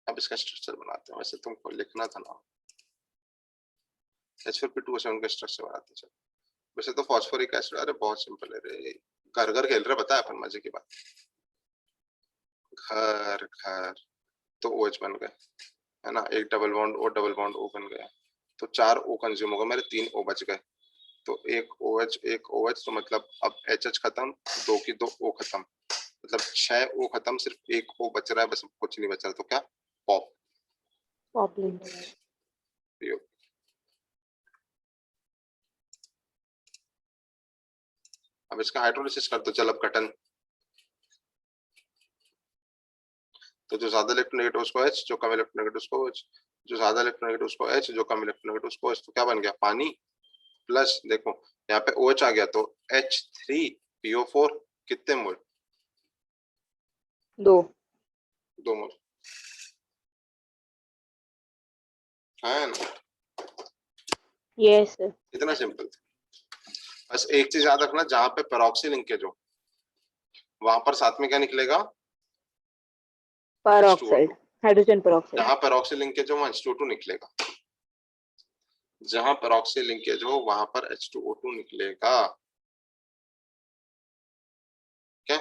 अब इसका स्ट्रक्चर बनाते हैं, वैसे तुमको लिखना था ना, H4P2O7 का स्ट्रक्चर बनाते हैं। वैसे तो फॉस्फोरिक एसिड, अरे बहुत सिंपल है रे, घर घर खेल रहे, बताया अपन, मजे की बात। घर घर तो OH बन गए, है ना, एक double bond O, double bond O बन गया, तो 4 O कंज्यूम होगा, मेरे 3 O बच गए, तो एक OH एक OH, तो मतलब अब HH खत्म, 2 की 2 O खत्म, मतलब 6 O खत्म, सिर्फ एक O बच रहा है, बस कुछ नहीं बच रहा, तो क्या, पॉप। पॉपलिन। अब इसका हाइड्रोलिसिस कर दो, चल अब कटन, तो जो ज्यादा इलेक्ट्रोनेगेटिव उसको H, जो कम इलेक्ट्रोनेगेटिव उसको H, जो ज्यादा इलेक्ट्रोनेगेटिव उसको H, जो कम इलेक्ट्रोनेगेटिव उसको H, तो क्या बन गया, पानी। प्लस देखो यहाँ पे OH आ गया, तो H3PO4 कितने मोल, 2 मोल, है ना। यस। इतना सिंपल था। बस एक चीज याद रखना, जहां पे पेरोक्सी लिंकेज हो वहां पर साथ में क्या निकलेगा, पेरोक्साइड, हाइड्रोजन पेरोक्साइड। जहां पेरोक्सी लिंकेज हो वहां H2O2 निकलेगा, जहां पेरोक्सी लिंकेज हो वहां पर H2O2 निकलेगा। क्या,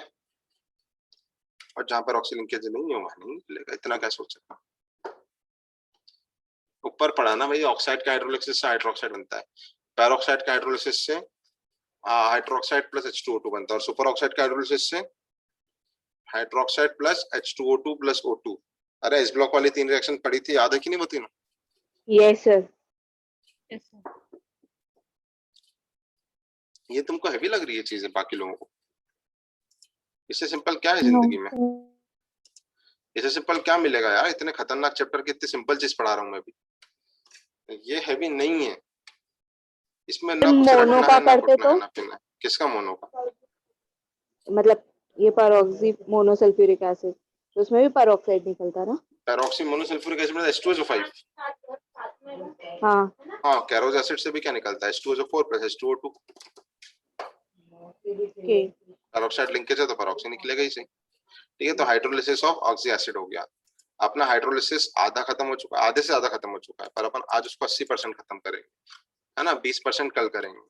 और जहां पेरोक्सी लिंकेज नहीं है वहां नहीं निकलेगा, इतना क्या सोच सकता। ऊपर पढ़ा ना भाई, ऑक्साइड का हाइड्रोलिसिस से हाइड्रोक्साइड बनता है, पेरोक्साइड का हाइड्रोलिसिस से हाइड्रोक्साइड प्लस H2O2 बनता है, और सुपर ऑक्साइड का हाइड्रोलिसिस से hydroxide plus H2O2 plus O2। अरे इस ब्लॉक वाली 3 रिएक्शन पढ़ी थी, याद है कि नहीं वो तीनों? Yes sir. Yes, sir. ये तुमको हैवी लग रही है चीजें बाकी लोगों को? इससे सिंपल क्या है No. जिंदगी में, इससे सिंपल क्या मिलेगा यार, इतने खतरनाक चैप्टर की इतनी सिंपल चीज पढ़ा रहा हूँ मैं भी। ये हैवी नहीं है, इसमें ना कुछ मोनो रटना का है ना करते कुटना है तो ना पीना है। किसका मोनो का? मतलब ये पेरोक्सी मोनोसल्फ्यूरिक एसिड, तो उसमें भी पेरोक्साइड निकलता ना। पेरोक्सी मोनोसल्फ्यूरिक एसिड में H2SO5, हाँ हाँ, कैरोज एसिड से भी क्या निकलता है, H2SO4 plus H2O2, okay peroxide linkage है तो पेरोक्सी निकलेगा ही सही। ठीक है, तो हाइड्रोलिसिस ऑफ ऑक्सी एसिड हो गया। अपना हाइड्रोलिसिस आधा खत्म हो चुका है, आधे से ज्यादा खत्म हो चुका है, पर अपन आज उसको 80% खत्म करेंगे, है ना, 20% कल करेंगे,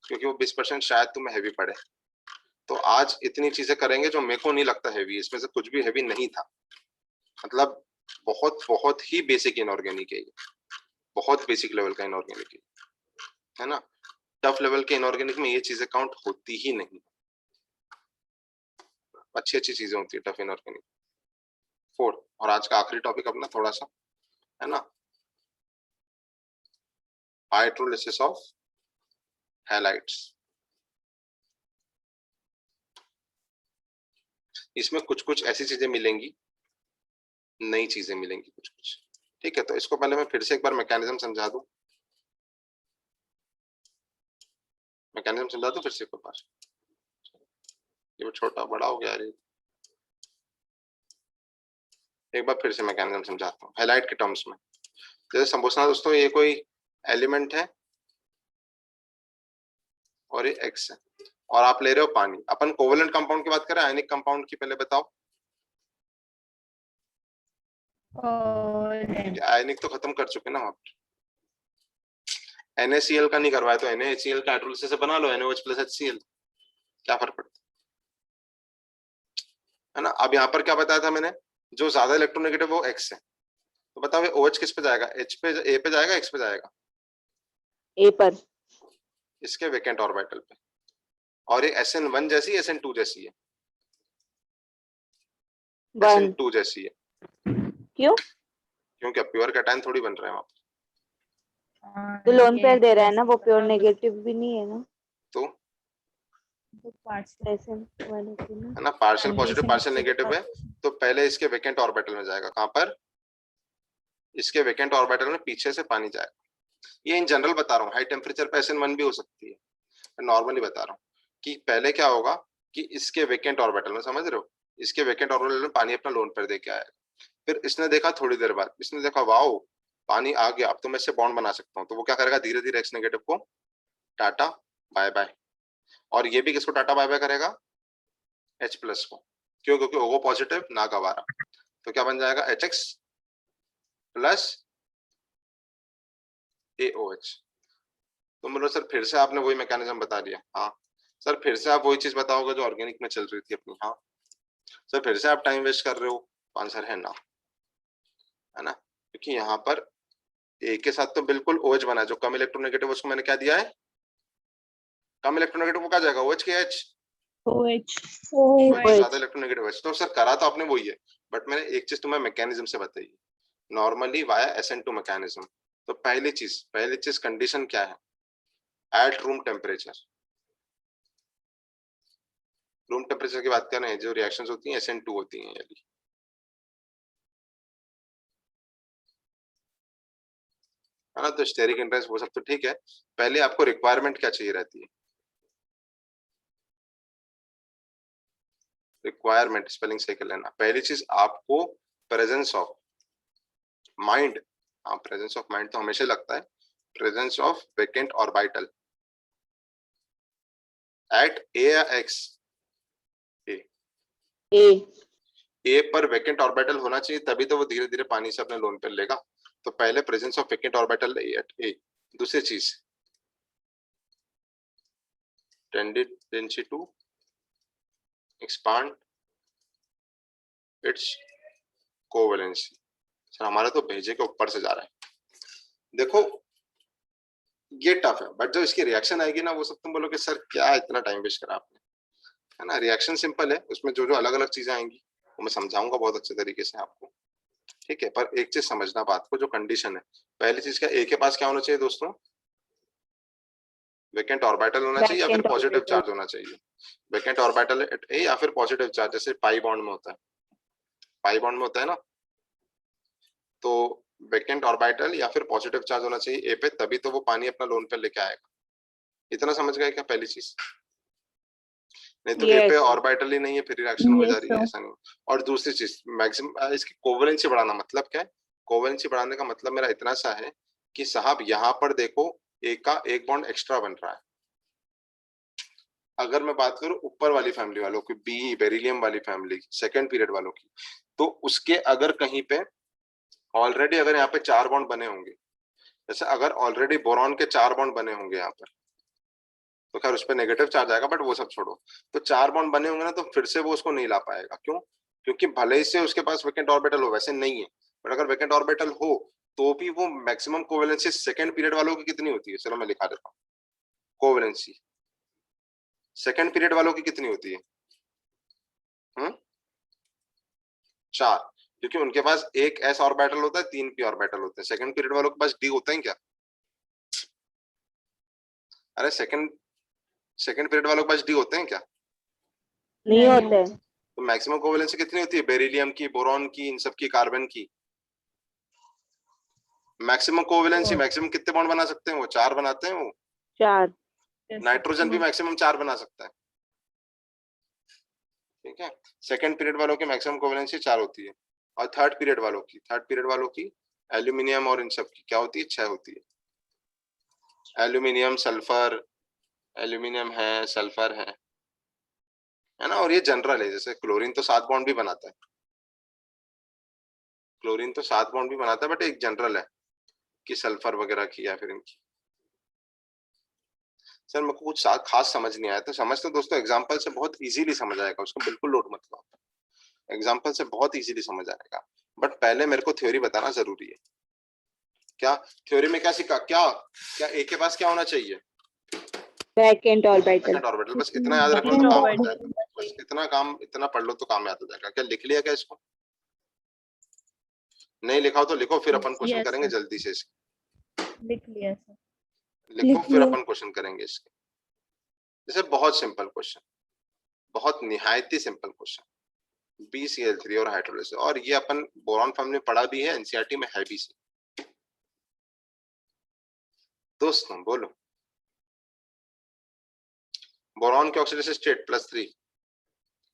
क्योंकि वो 20% शायद तुम्हें हैवी पड़े। तो आज इतनी चीजें करेंगे जो मेरे को नहीं लगता हैवी, इसमें से कुछ भी हैवी नहीं था, मतलब बहुत बहुत ही बेसिक इनऑर्गेनिक है ये, बहुत बेसिक लेवल का इनऑर्गेनिक है ना। टफ लेवल के इनऑर्गेनिक में ये चीजें काउंट होती ही नहीं, अच्छी अच्छी चीजें होती है टफ इनऑर्गेनिक। 4 और आज का आखिरी टॉपिक अपना थोड़ा सा, है ना, हाइड्रोलिसिस ऑफ हैलाइड्स। इसमें कुछ कुछ ऐसी चीजें मिलेंगी, नई चीजें मिलेंगी कुछ कुछ। ठीक है, तो इसको पहले मैं फिर से एक बार मैकेनिज्म समझा दूं, मैकेनिज्म समझा दूं फिर से एक बार, ये छोटा बड़ा हो गया यार, एक बार फिर से मैकेनिज्म समझाता हूँ हैलाइड के टर्म्स में। जैसे समझना दोस्तों, ये कोई एलिमेंट है और ये एक्स है, और आप ले रहे हो पानी। अपन कोवेलेंट कंपाउंड की बात करें, आयनिक कंपाउंड की पहले बताओ। आयनिक तो खत्म कर चुके ना आप, NaCl का नहीं करवाया तो NaHCl का हाइड्रोलिसिस से बना लो, NaOH प्लस HCl, क्या फर्क पड़ता है ना। अब यहाँ पर क्या बताया था मैंने, जो ज्यादा इलेक्ट्रोनेगेटिव वो एक्स है, तो बताओ ये OH किस पे जाएगा, H पे, A पे जाएगा, X पे जाएगा, ए पर, इसके वेकेंट ऑर्बिटल पे। और ये SN1 जैसी SN2 जैसी है, वन SN2 जैसी है, क्यों? क्योंकि प्योर कैटायन थोड़ी बन रहे हैं वहां पर। तो लोन पेयर दे रहा है ना, वो प्योर नेगेटिव भी नहीं है ना, तो ऐसे वन होती ना। है ना, पार्शियल पॉजिटिव पार्शियल नेगेटिव है, तो पहले इसके वेकेंट ऑर्बिटल में जाएगा, कहां पर, इसके वेकेंट ऑर्बिटल में पीछे से पानी जाएगा। ये इन जनरल बता रहा हूँ, हाई टेम्परेचर पे SN1 भी हो सकती है, मैं नॉर्मली बता रहा हूँ कि पहले क्या होगा कि इसके वेकेंट ऑर्बिटल में, समझ रहे हो, इसके वेकेंट ऑर्बिटल में पानी अपना लोन पेयर दे के आएगा। फिर इसने देखा, थोड़ी देर बाद इसने देखा, वाओ पानी आ गया, अब तो मैं इससे बॉन्ड बना सकता हूँ, तो वो क्या करेगा, धीरे धीरे X नेगेटिव को टाटा बाय बाय, और ये भी किसको टाटा बाय बाय करेगा, H प्लस को, क्यों, क्योंकि O पॉजिटिव ना गवारा, तो क्या बन जाएगा, HX प्लस AOH। तो बोलो सर फिर से आपने वही मैकेनिज्म बता दिया, हाँ सर फिर से आप वही चीज बताओगे जो ऑर्गेनिक में चल रही थी अपनी, हाँ सर फिर से आप टाइम वेस्ट कर रहे हो, आंसर है ना, है ना, क्योंकि यहाँ पर ए के साथ तो बिल्कुल OH बना है, जो कम इलेक्ट्रोनेगेटिव उसको मैंने क्या दिया है, कम इलेक्ट्रोनेगेटिव को क्या जाएगा, OH के H, ज्यादा इलेक्ट्रोनेगेटिव H, तो सर करा तो आपने वही है, बट मैंने एक चीज तुम्हें मैकेनिज्म से बताई, नॉर्मली वाया SN2 मैकेनिज्म। तो पहली चीज कंडीशन क्या है, at room temperature, room temperature की बात कर रहे हैं, जो रिएक्शंस होती हैं SN2 होती हैं, यदि है ना, तो स्टेरिक इंटरेस्ट वो सब तो ठीक है, पहले आपको रिक्वायरमेंट क्या चाहिए रहती है, रिक्वायरमेंट स्पेलिंग सही कर लेना। पहली चीज आपको प्रेजेंस ऑफ माइंड, हाँ प्रेजेंस ऑफ माइंड तो हमेशा लगता है, presence of vacant orbital at A या X, ए पर वेकेंट ऑर्बिटल होना चाहिए, तभी तो वो धीरे धीरे पानी से अपने लोन पर लेगा। तो पहले presence of vacant orbital at A, दूसरी चीज tendency to expand its covalency. Sir हमारा तो भेजे के ऊपर से जा रहा है, देखो ये टफ है, बट जो इसकी रिएक्शन आएगी ना, वो सब तुम बोलोगे सर क्या इतना टाइम वेस्ट करा आपने, है ना। रिएक्शन सिंपल है, उसमें जो जो अलग अलग चीजें आएंगी वो मैं समझाऊंगा बहुत अच्छे तरीके से आपको, ठीक है। पर एक चीज समझना बात को, जो कंडीशन है, पहली चीज क्या, ए के पास क्या होना चाहिए दोस्तों, वेकेंट ऑर्बिटल होना चाहिए या फिर पॉजिटिव चार्ज होना चाहिए, वेकेंट ऑर्बिटल एट ए या फिर पॉजिटिव चार्ज, जैसे पाई बॉन्ड में होता है, पाई बॉन्ड में होता है ना, तो वेकेंट ऑर्बिटल या फिर पॉजिटिव चार्ज होना चाहिए ए पे, तभी तो वो पानी अपना लोन पे लेके आएगा। इतना समझ गए क्या, पहली चीज, नहीं तो ए पे ऑर्बिटल ही नहीं है, फिर रिएक्शन हो जा रही है, ऐसा नहीं। और दूसरी चीज मैक्सिमम इसकी कोवेलेंसी बढ़ाना, मतलब क्या है, कोवेलेंसी बढ़ाने का मतलब मेरा इतना सा है कि साहब यहाँ पर देखो एक का एक बॉन्ड एक्स्ट्रा बन रहा है। अगर मैं बात करूं ऊपर वाली फैमिली वालों की, बी बेरिलियम वाली फैमिली सेकंड पीरियड वालों की, तो उसके अगर कहीं पे ऑलरेडी अगर यहाँ पे 4 बॉन्ड बने होंगे, जैसे अगर ऑलरेडी बोरॉन के 4 बॉन्ड बने होंगे यहाँ पर, तो खैर उस पर नेगेटिव चार्ज आएगा, बट वो सब छोड़ो। तो 4 बॉन्ड बने होंगे ना, तो फिर से वो उसको नहीं ला पाएगा। क्यों? क्योंकि भले ही से उसके पास वेकेंट ऑर्बिटल हो, वैसे नहीं है, बट अगर वेकेंट ऑर्बिटल हो तो भी वो मैक्सिमम कोवेलेंसी सेकंड पीरियड वालों की कितनी होती है? चलो मैं लिखा देता हूँ। कोवेलेंसी सेकंड पीरियड वालों की कितनी होती है? 4, क्योंकि उनके पास एक एस ऑर्बिटल होता है, 3 पी ऑर्बिटल होते हैं। सेकंड पीरियड वालों के पास डी होते हैं क्या? अरे सेकंड पीरियड वालों के पास डी होते हैं क्या? नहीं होते। तो मैक्सिमम कोवेलेंसी कितनी होती है? बेरिलियम की, बोरॉन की, इन सब की, कार्बन की। मैक्सिमम कोवेलेंसी, मैक्सिमम कितने बॉन्ड बना सकते हैं वो? 4 बनाते हैं वो। 4। नाइट्रोजन भी मैक्सिमम 4 बना सकता है। ठीक है, सेकंड पीरियड वालों की मैक्सिमम कोवेलेंसी 4 होती है। और थर्ड पीरियड वालों की एल्यूमिनियम और इन सब की क्या होती है? 6 होती है। एल्यूमिनियम, सल्फर, एल्यूमिनियम है, सल्फर है ना। और ये जनरल है, जैसे क्लोरीन तो 7 बॉन्ड भी बनाता है, बट एक जनरल है कि सल्फर वगैरह की या फिर इनकी। सर मेरे को कुछ खास समझ नहीं आया, तो समझ तो दोस्तों एग्जांपल से बहुत इजीली समझ आएगा, उसको बिल्कुल लोड मत लो, एग्जांपल से बहुत इजीली समझ आएगा। बट पहले मेरे को थ्योरी बताना जरूरी है। क्या थ्योरी में क्या सीखा? क्या ए के पास क्या होना चाहिए? Vacant orbital. वेकेंट ऑर्बिटल, बस इतना याद रख लो तो काम हो जाएगा। बस इतना पढ़ लो तो काम याद हो जाएगा। क्या लिख लिया क्या इसको? नहीं लिखा हो तो लिखो, फिर अपन क्वेश्चन करेंगे जल्दी से इसके। लिख लिया सर। लिखो फिर अपन क्वेश्चन करेंगे इसके। जैसे बहुत सिंपल क्वेश्चन, बहुत निहायती सिंपल क्वेश्चन, BCl3 और हाइड्रोलिसिस, और ये अपन बोरॉन फैमिली में पढ़ा भी है, एनसीईआरटी में है भी सी। दोस्तों बोलो, बोरॉन के ऑक्सीडेशन स्टेट +3,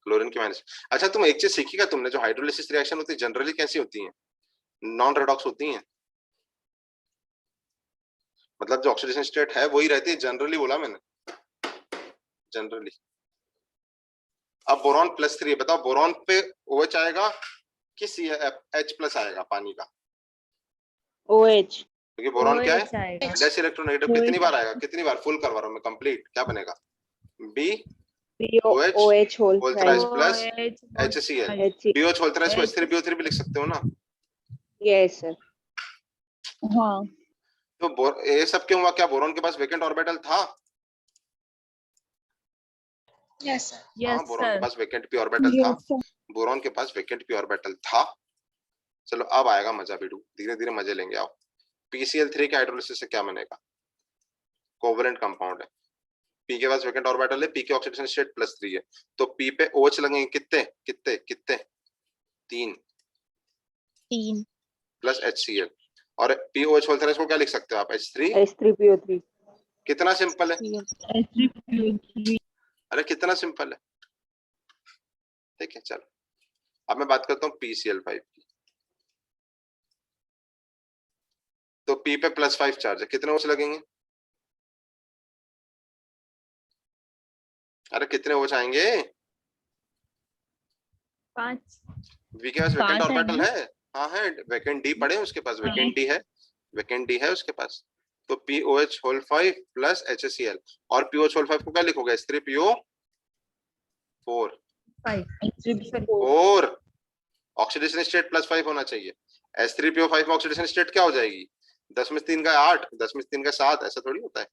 क्लोरीन की माइनस। अच्छा तुम एक चीज सीखीगा तुमने, जो हाइड्रोलिसिस रिएक्शन होती है जनरली कैसी होती है? नॉन रेडॉक्स होती है। मतलब जो ऑक्सीडेशन स्टेट है वही रहती है, जनरली बोला मैंने, जनरली। अब बोरॉन +3, बताओ बोरॉन पे OH आएगा कि H+ आएगा पानी का? OH। क्योंकि बोरॉन क्या है? आएगा। Less electronegative. कितनी बार आएगा? कितनी बार? फुल करवा रहा हूं मैं, कंप्लीट। क्या बनेगा? BOH whole whole thrice thrice plus HCl। BOH whole thrice को H3BO3 भी लिख सकते हो ना? Yes sir. हाँ। तो ये सब क्यों हुआ? क्या बोरॉन के पास वेकेंट ऑर्बिटल था? Yes sir. हाँ, बोरॉन के पास वेकेंट पी ऑर्बिटल था। बोरॉन के पास वेकेंट पी ऑर्बिटल था। चलो अब आएगा मजा बेटू, धीरे धीरे मजे लेंगे। आओ, PCl3 के हाइड्रोलिसिस से क्या बनेगा? कोवेलेंट कंपाउंड है, P के पास वेकेंट ऑर्बिटल है, P के ऑक्सीडेशन स्टेट +3 है, तो P पे OH लगेंगे कितने कितने कितने? 3 प्लस HCl। और POH होल थ्राइस को क्या लिख सकते हो आप? H3PO3। कितना सिंपल है? अरे कितना सिंपल है। ठीक है, चलो अब मैं बात करता हूँ PCl5 की। तो P पे +5 चार्ज है, कितने OH लगेंगे? अरे कितने OH आएंगे? 5। V के पास वेकेंट 5 है ऑर्बिटल ना? है। हाँ है, वेकेंट D पड़े उसके पास, वेकेंट D है, वेकेंट D है उसके पास। तो POH होल 5 प्लस HCl, और POH होल 5 को क्या लिखोगे? H3PO4। 4 ऑक्सीडेशन स्टेट +5 होना चाहिए। H3PO5 में ऑक्सीडेशन स्टेट क्या हो जाएगी? 10 में 3 का 8, 10 में 3 का 7, ऐसा थोड़ी होता है।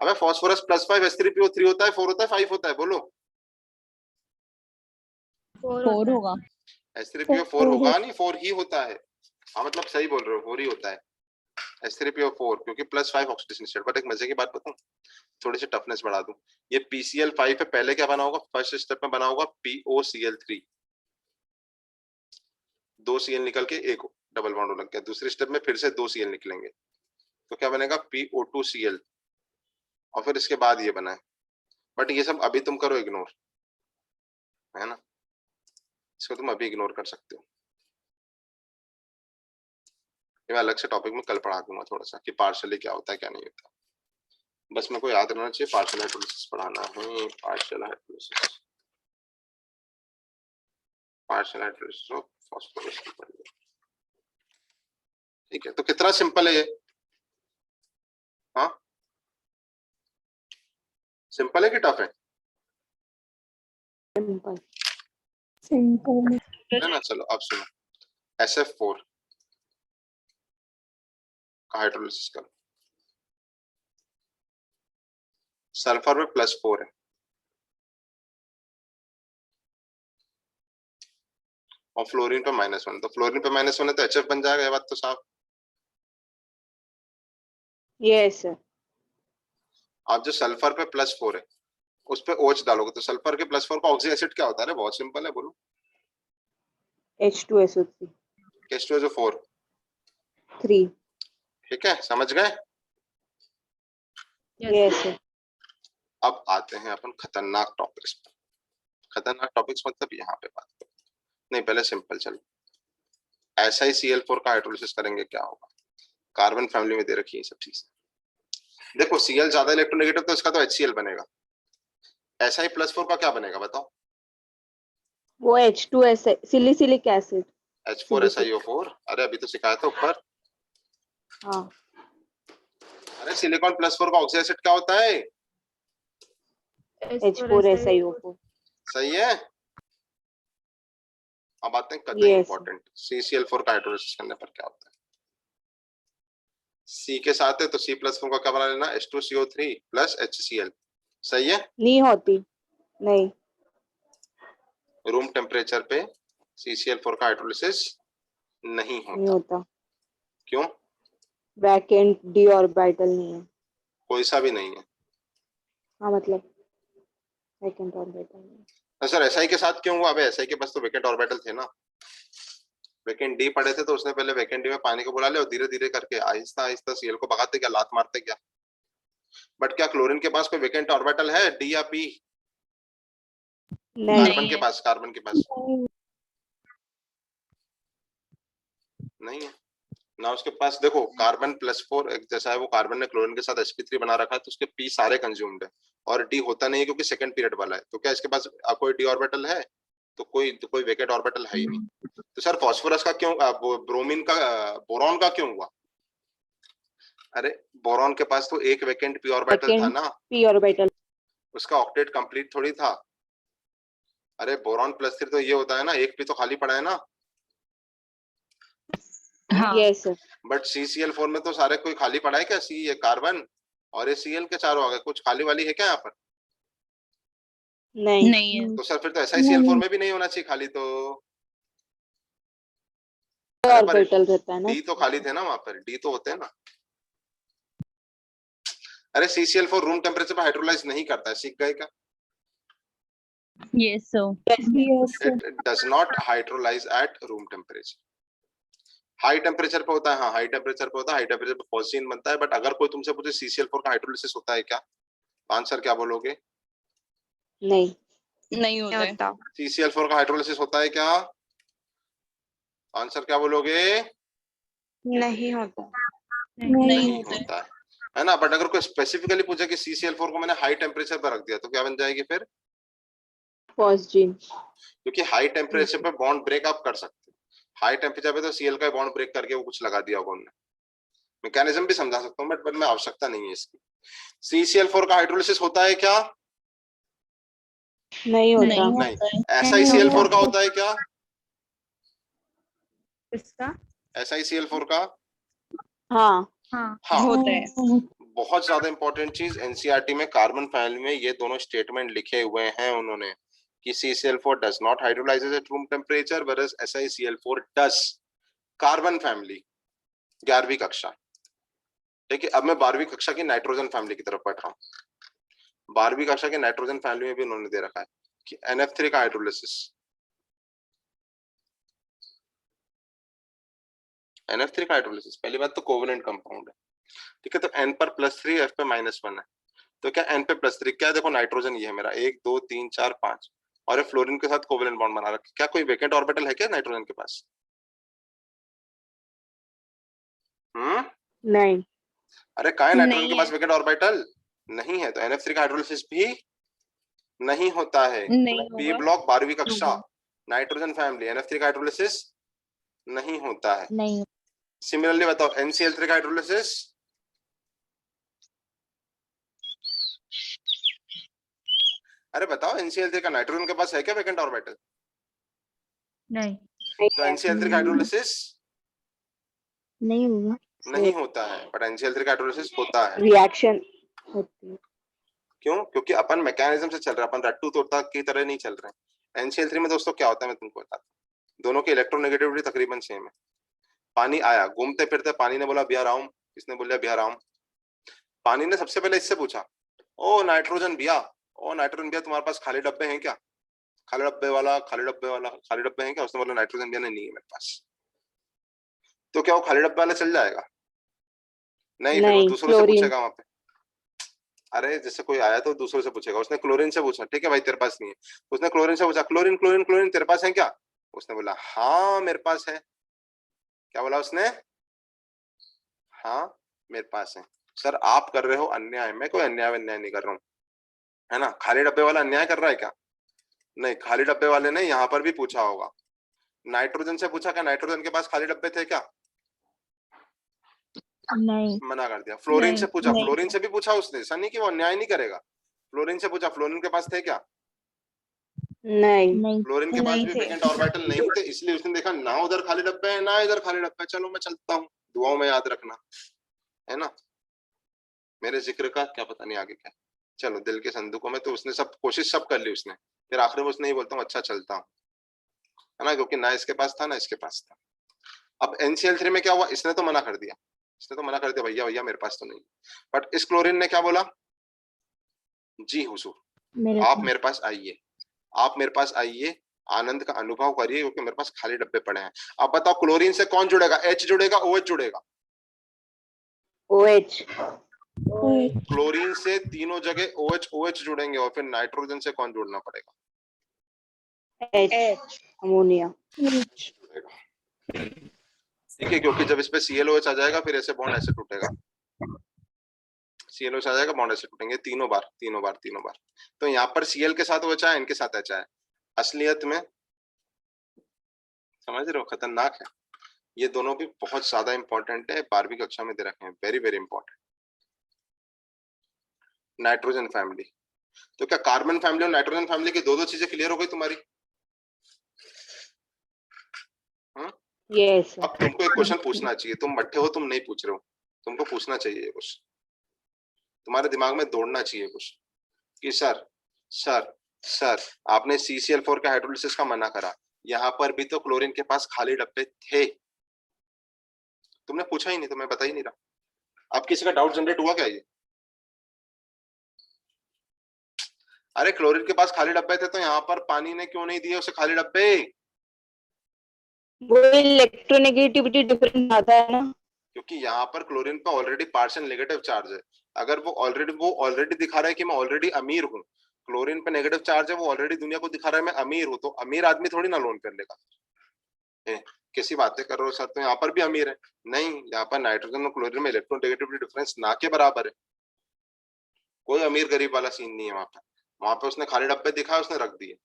अबे फास्फोरस +5 H3PO3 होता है, 4 होता है, 5 होता है? बोलो। 4 होगा। H3PO4 होगा नहीं, 4 ही होता है। हाँ मतलब सही बोल रहे हो, 4 ही होता है H3PO4, क्योंकि +5 ऑक्सीडेशन स्टेट। बट एक मजे की बात बताऊं, थोड़ी सी टफनेस बढ़ा दूं, ये PCl5 है, पहले क्या बना होगा? फर्स्ट स्टेप में बना होगा POCl3, 2 Cl निकल के एक डबल बॉन्ड लग गया। दूसरे स्टेप में फिर से 2 Cl निकलेंगे, तो क्या बनेगा? PO2Cl, और फिर इसके बाद ये बना है। बट ये सब अभी तुम करो इग्नोर, है ना, इसको तुम अभी इग्नोर कर सकते हो। ये मैं अलग से टॉपिक में कल पढ़ा दूंगा थोड़ा सा कि पार्शियली क्या होता है क्या नहीं होता। बस मेरे को याद रहना चाहिए पार्शियल हाइड्रोलिसिस पढ़ाना है। पार्शियल हाइड्रोलिसिस ऑफ फास्फोरस की पढ़िए। ठीक है, तो कितना सिंपल है ये? हाँ, सिंपल है कि टफ है? सिंपल। सिंपल है ना। चलो अब सुनो, SF4 का हाइड्रोलिसिस करो। सल्फर में +4 है और फ्लोरीन पे -1, तो फ्लोरीन पे -1 है तो HF बन जाएगा, ये बात तो साफ। Yes sir. आप जो सल्फर पे +4 है उस पे OH डालोगे तो सल्फर के +4 का ऑक्सी एसिड क्या होता है? बहुत सिंपल है, बोलो। H2SO3 H2SO4। 3। ठीक है, समझ गए? Yes sir. अब आते हैं अपन खतरनाक टॉपिक्स पर। खतरनाक टॉपिक्स मतलब यहाँ पे बात करो। नहीं, पहले सिंपल चलो। SiCl4 का हाइड्रोलिसिस करेंगे, क्या होगा? कार्बन फैमिली में दे रखी है सब चीजें। देखो Cl ज्यादा इलेक्ट्रोनेगेटिव तो इसका तो HCl बनेगा। Si+4 का क्या बनेगा बताओ? वो H2S सिलिसिलिक एसिड। H4SiO4। अरे अभी तो सिखाया था ऊपर। हाँ। अरे सिलिकॉन +4 का ऑक्सी एसिड क्या होता है? H4SiO4। सही है। अब आते हैं कतई Yes. इंपॉर्टेंट, CCl4 का हाइड्रोलिसिस करने पर क्या होता है? C के साथ है तो C+4 का क्या बना लेना? H2CO3 + HCl। सही है। नहीं होती। नहीं। रूम टेम्परेचर पे CCl4 का हाइड्रोलिसिस नहीं नहीं होता। होता। क्यों? वैकेंट डी ऑर्बिटल नहीं है। कोई सा भी नहीं है। हाँ मतलब वैकेंट ऑर्बिटल नहीं है। तो सर SI के साथ क्यों हुआ? अबे SI के पास तो वेकेंट ऑर्बिटल थे ना। वेकेंट डी पड़े थे तो उसने पहले वेकेंट डी में पानी को बुला लिया और धीरे धीरे करके आहिस्ता आहिस्ता Cl को भगाते क्या, लात मारते क्या। बट क्या क्लोरीन के पास कोई वेकेंट ऑर्बिटल है, D या P? नहीं। कार्बन के पास, कार्बन के पास नहीं है ना। उसके पास देखो कार्बन +4 एक जैसा है, वो कार्बन ने क्लोरीन के साथ sp3 बना रखा है तो उसके P सारे कंज्यूम्ड है और D होता नहीं है क्योंकि सेकंड पीरियड वाला है। तो क्या इसके पास कोई D ऑर्बिटल है? तो कोई वेकेंट ऑर्बिटल है ही नहीं। तो सर फास्फोरस का क्यों, ब्रोमीन का, बोरॉन का क्यों हुआ? अरे बोरॉन के पास तो एक वेकेंट P ऑर्बिटल था ना, P ऑर्बिटल। उसका ऑक्टेट कंप्लीट थोड़ी था। अरे बोरॉन +3 तो ये होता है ना, एक P तो खाली पड़ा है ना। हाँ यस सर। बट CCl4 में तो सारे कोई खाली पड़ा है क्या? C ये कार्बन और ये Cl के चारों आ गए, कुछ खाली वाली है क्या यहाँ पर? नहीं। नहीं है। तो सर फिर तो SiCl4 में भी नहीं होना चाहिए खाली तो। अरे पर ऑर्बिटल रहता है ना। D तो खाली थे ना वहां पर, D तो होते हैं ना। अरे CCl4 रूम टेम्परेचर पर हाइड्रोलाइज नहीं करता है, सीख गए क्या? Yes sir. It does not hydrolyse at room temperature. High temperature पे होता है, हाँ हाई टेम्परेचर पे होता है, हाई टेम्परेचर पे फॉस्फीन बनता है। बट अगर कोई तुमसे पूछे CCl4 का हाइड्रोलिसिस होता है क्या, आंसर क्या बोलोगे? नहीं। नहीं होता है। CCl4 का हाइड्रोलिसिस होता है क्या? आंसर क्या बोलोगे? नहीं होता। नहीं होता है ना। बट अगर कोई स्पेसिफिकली पूछे कि CCl4 को मैंने हाई टेम्परेचर पर रख दिया तो क्या बन जाएगी फिर? फॉस्जीन। क्योंकि हाई टेम्परेचर पे बॉन्ड ब्रेक आप कर सकते हो। हाई टेम्परेचर पे तो Cl का बॉन्ड ब्रेक करके वो कुछ लगा दिया होगा उन्होंने। मैकेनिज्म भी समझा सकता हूँ बट मैं आवश्यकता नहीं है इसकी। CCl4 का हाइड्रोलिसिस होता है क्या? नहीं होता। नहीं। SiCl4 का होता है क्या? इसका SiCl4 का हाँ। हाँ होता है। बहुत ज्यादा इंपॉर्टेंट चीज, एनसीईआरटी में कार्बन फैमिली में ये दोनों स्टेटमेंट लिखे हुए हैं उन्होंने कि CCl4 does not hydrolyze at room temperature whereas SiCl4 does। Carbon family 11वीं कक्षा। ठीक है, अब मैं 12वीं कक्षा की नाइट्रोजन फैमिली की तरफ बढ़ रहा हूँ। 12वीं कक्षा के नाइट्रोजन फैमिली में भी उन्होंने दे रखा है कि NF3 का हाइड्रोलिसिस। NF3 का हाइड्रोलिसिस पहली बात तो कोवेलेंट कंपाउंड है। ठीक है, तो N पर +3 F पे -1 है। तो क्या N पे +3 क्या है? देखो नाइट्रोजन ये है मेरा 1 2 3 4 5 और ये फ्लोरीन के साथ कोवेलेंट बॉन्ड बना रखा है। क्या कोई वेकेंट ऑर्बिटल है क्या नाइट्रोजन के पास? नहीं। अरे कहाँ है नाइट्रोजन नहीं के पास है। Vacant orbital? नहीं है, तो NF3 का हाइड्रोलिसिस भी नहीं होता है। नहीं पी होगा। ब्लॉक 12वीं कक्षा, नाइट्रोजन फैमिली, NF3 का हाइड्रोलिसिस नहीं होता है। नहीं। सिमिलरली बताओ NCl3 का हाइड्रोलिसिस? अरे बताओ NCl3 का नाइट्रोजन के पास है क्या वेकेंट ऑर्बिटल? नहीं। तो NCl3 का हाइड्रोलिसिस नहीं होगा। नहीं होता है, बट NCl3 का हाइड्रोलिसिस होता है। रिएक्शन होती है। क्यों? क्योंकि अपन मैकेनिज्म से चल रहे हैं, अपन रट्टू तोता की तरह नहीं चल रहे हैं। NCl3 में दोस्तों क्या होता है मैं तुमको बताता हूँ। दोनों की इलेक्ट्रोनेगेटिविटी तकरीबन सेम है। पानी आया, घूमते फिरते पानी ने बोला बिहार आऊं, किसने बोला बिहार आऊं? पानी ने सबसे पहले इससे पूछा, ओ नाइट्रोजन भैया, ओ नाइट्रोजन भैया तुम्हारे पास खाली डब्बे हैं क्या? खाली डब्बे वाला, खाली डब्बे वाला, खाली डब्बे हैं क्या? उसने बोला नाइट्रोजन भैया नहीं है मेरे पास। तो क्या वो खाली डब्बे वाला चल जाएगा? नहीं, फिर वो नहीं, दूसरों से क्लोरीन। पूछेगा वहां पे। अरे जैसे कोई आया तो दूसरों से पूछेगा। उसने क्लोरीन से पूछा, ठीक है भाई तेरे पास नहीं है। उसने क्लोरीन से पूछा, क्लोरीन क्लोरीन क्लोरीन तेरे पास है क्या? उसने बोला हाँ मेरे पास है। क्या बोला उसने? हाँ मेरे पास है। सर आप कर रहे हो अन्याय, मैं कोई अन्याय नहीं कर रहा हूँ, है ना? खाली डब्बे वाला अन्याय कर रहा है क्या? नहीं, खाली डब्बे वाले ने यहाँ पर भी पूछा होगा। नाइट्रोजन से पूछा क्या नाइट्रोजन के पास खाली डब्बे थे क्या? नहीं। मना कर दिया। फ्लोरीन से पूछा, नहीं। फ्लोरीन से भी पूछा उसने, ऐसा नहीं कि वो अन्याय नहीं करेगा। फ्लोरीन से पूछा, फ्लोरीन के पास थे क्या? नहीं। नहीं। फ्लोरीन के पास नहीं भी थे। वेकेंट ऑर्बिटल नहीं थे, इसलिए उसने देखा ना उधर खाली डब्बे है ना इधर खाली डब्बे, चलो मैं चलता हूँ। दुआओं में याद रखना, है ना? मेरे जिक्र का क्या पता नहीं आगे क्या। चलो दिल के संदूकों में, तो उसने सब कोशिश सब कर ली उसने, फिर आखिर में उसने ही बोलता हूँ अच्छा चलता हूँ, है ना? क्योंकि ना इसके पास था ना इसके पास था। अब NCl3 में क्या हुआ? इसने तो मना कर दिया, इसने तो मना कर दिया भैया भैया मेरे पास तो नहीं। बट इस क्लोरीन ने क्या बोला? जी हुजूर, आप मेरे पास आइए, आप मेरे पास आइए, आनंद का अनुभव करिए, क्योंकि मेरे पास खाली डब्बे पड़े हैं। अब बताओ क्लोरीन से कौन जुड़ेगा? H जुड़ेगा OH जुड़ेगा? OH। क्लोरीन से तीनों जगह OH OH जुड़ेंगे, और फिर नाइट्रोजन से कौन जुड़ना पड़ेगा? H, ammonia. ठीक है, क्योंकि जब इस पे ClOH आ जाएगा फिर ऐसे बॉन्ड ऐसे टूटेगा, ClOH आ जाएगा बॉन्ड ऐसे टूटेंगे तीनों बार तीनों बार तीनों बार। तो यहाँ पर Cl के साथ OH है, इनके साथ H है। असलियत में समझ रहे हो, खतरनाक है। ये दोनों भी बहुत ज्यादा इंपॉर्टेंट है, 12वीं कक्षा में दे रखे हैं, very very important. Nitrogen family, तो क्या कार्बन फैमिली और नाइट्रोजन फैमिली की दो चीजें क्लियर हो गई तुम्हारी? यस। अब तुमको एक क्वेश्चन पूछना चाहिए, तुम मट्ठे हो, तुम नहीं पूछ रहे हो, तुमको पूछना चाहिए कुछ, तुम्हारे दिमाग में दौड़ना चाहिए कुछ कि सर सर सर आपने CCl4 का हाइड्रोलिसिस का मना करा, यहाँ पर भी तो क्लोरीन के पास खाली डब्बे थे, तुमने पूछा ही नहीं तो मैं बता ही नहीं रहा। अब किसी का डाउट जनरेट हुआ क्या ये? अरे क्लोरीन के पास खाली डब्बे थे तो यहाँ पर पानी ने क्यों नहीं दिए उसे खाली डब्बे? वो इलेक्ट्रोनेगेटिविटी डिफरेंस आता है ना, क्योंकि यहाँ पर क्लोरीन पे ऑलरेडी पार्शियल नेगेटिव चार्ज है। अगर वो ऑलरेडी दिखा रहा है कि मैं ऑलरेडी अमीर हूँ, क्लोरीन पे नेगेटिव चार्ज है, वो ऑलरेडी दुनिया को दिखा रहा है मैं अमीर हूँ, तो अमीर आदमी थोड़ी ना लोन कर लेगा। कैसी बातें कर रहे हो सर, तो यहाँ पर भी अमीर है? नहीं, यहाँ पर नाइट्रोजन और क्लोरीन में इलेक्ट्रोनेगेटिविटी डिफरेंस ना के बराबर है, कोई अमीर गरीब वाला सीन नहीं है वहां पर। वहां पे उसने खाली डब्बे दिखाए, उसने रख दिए।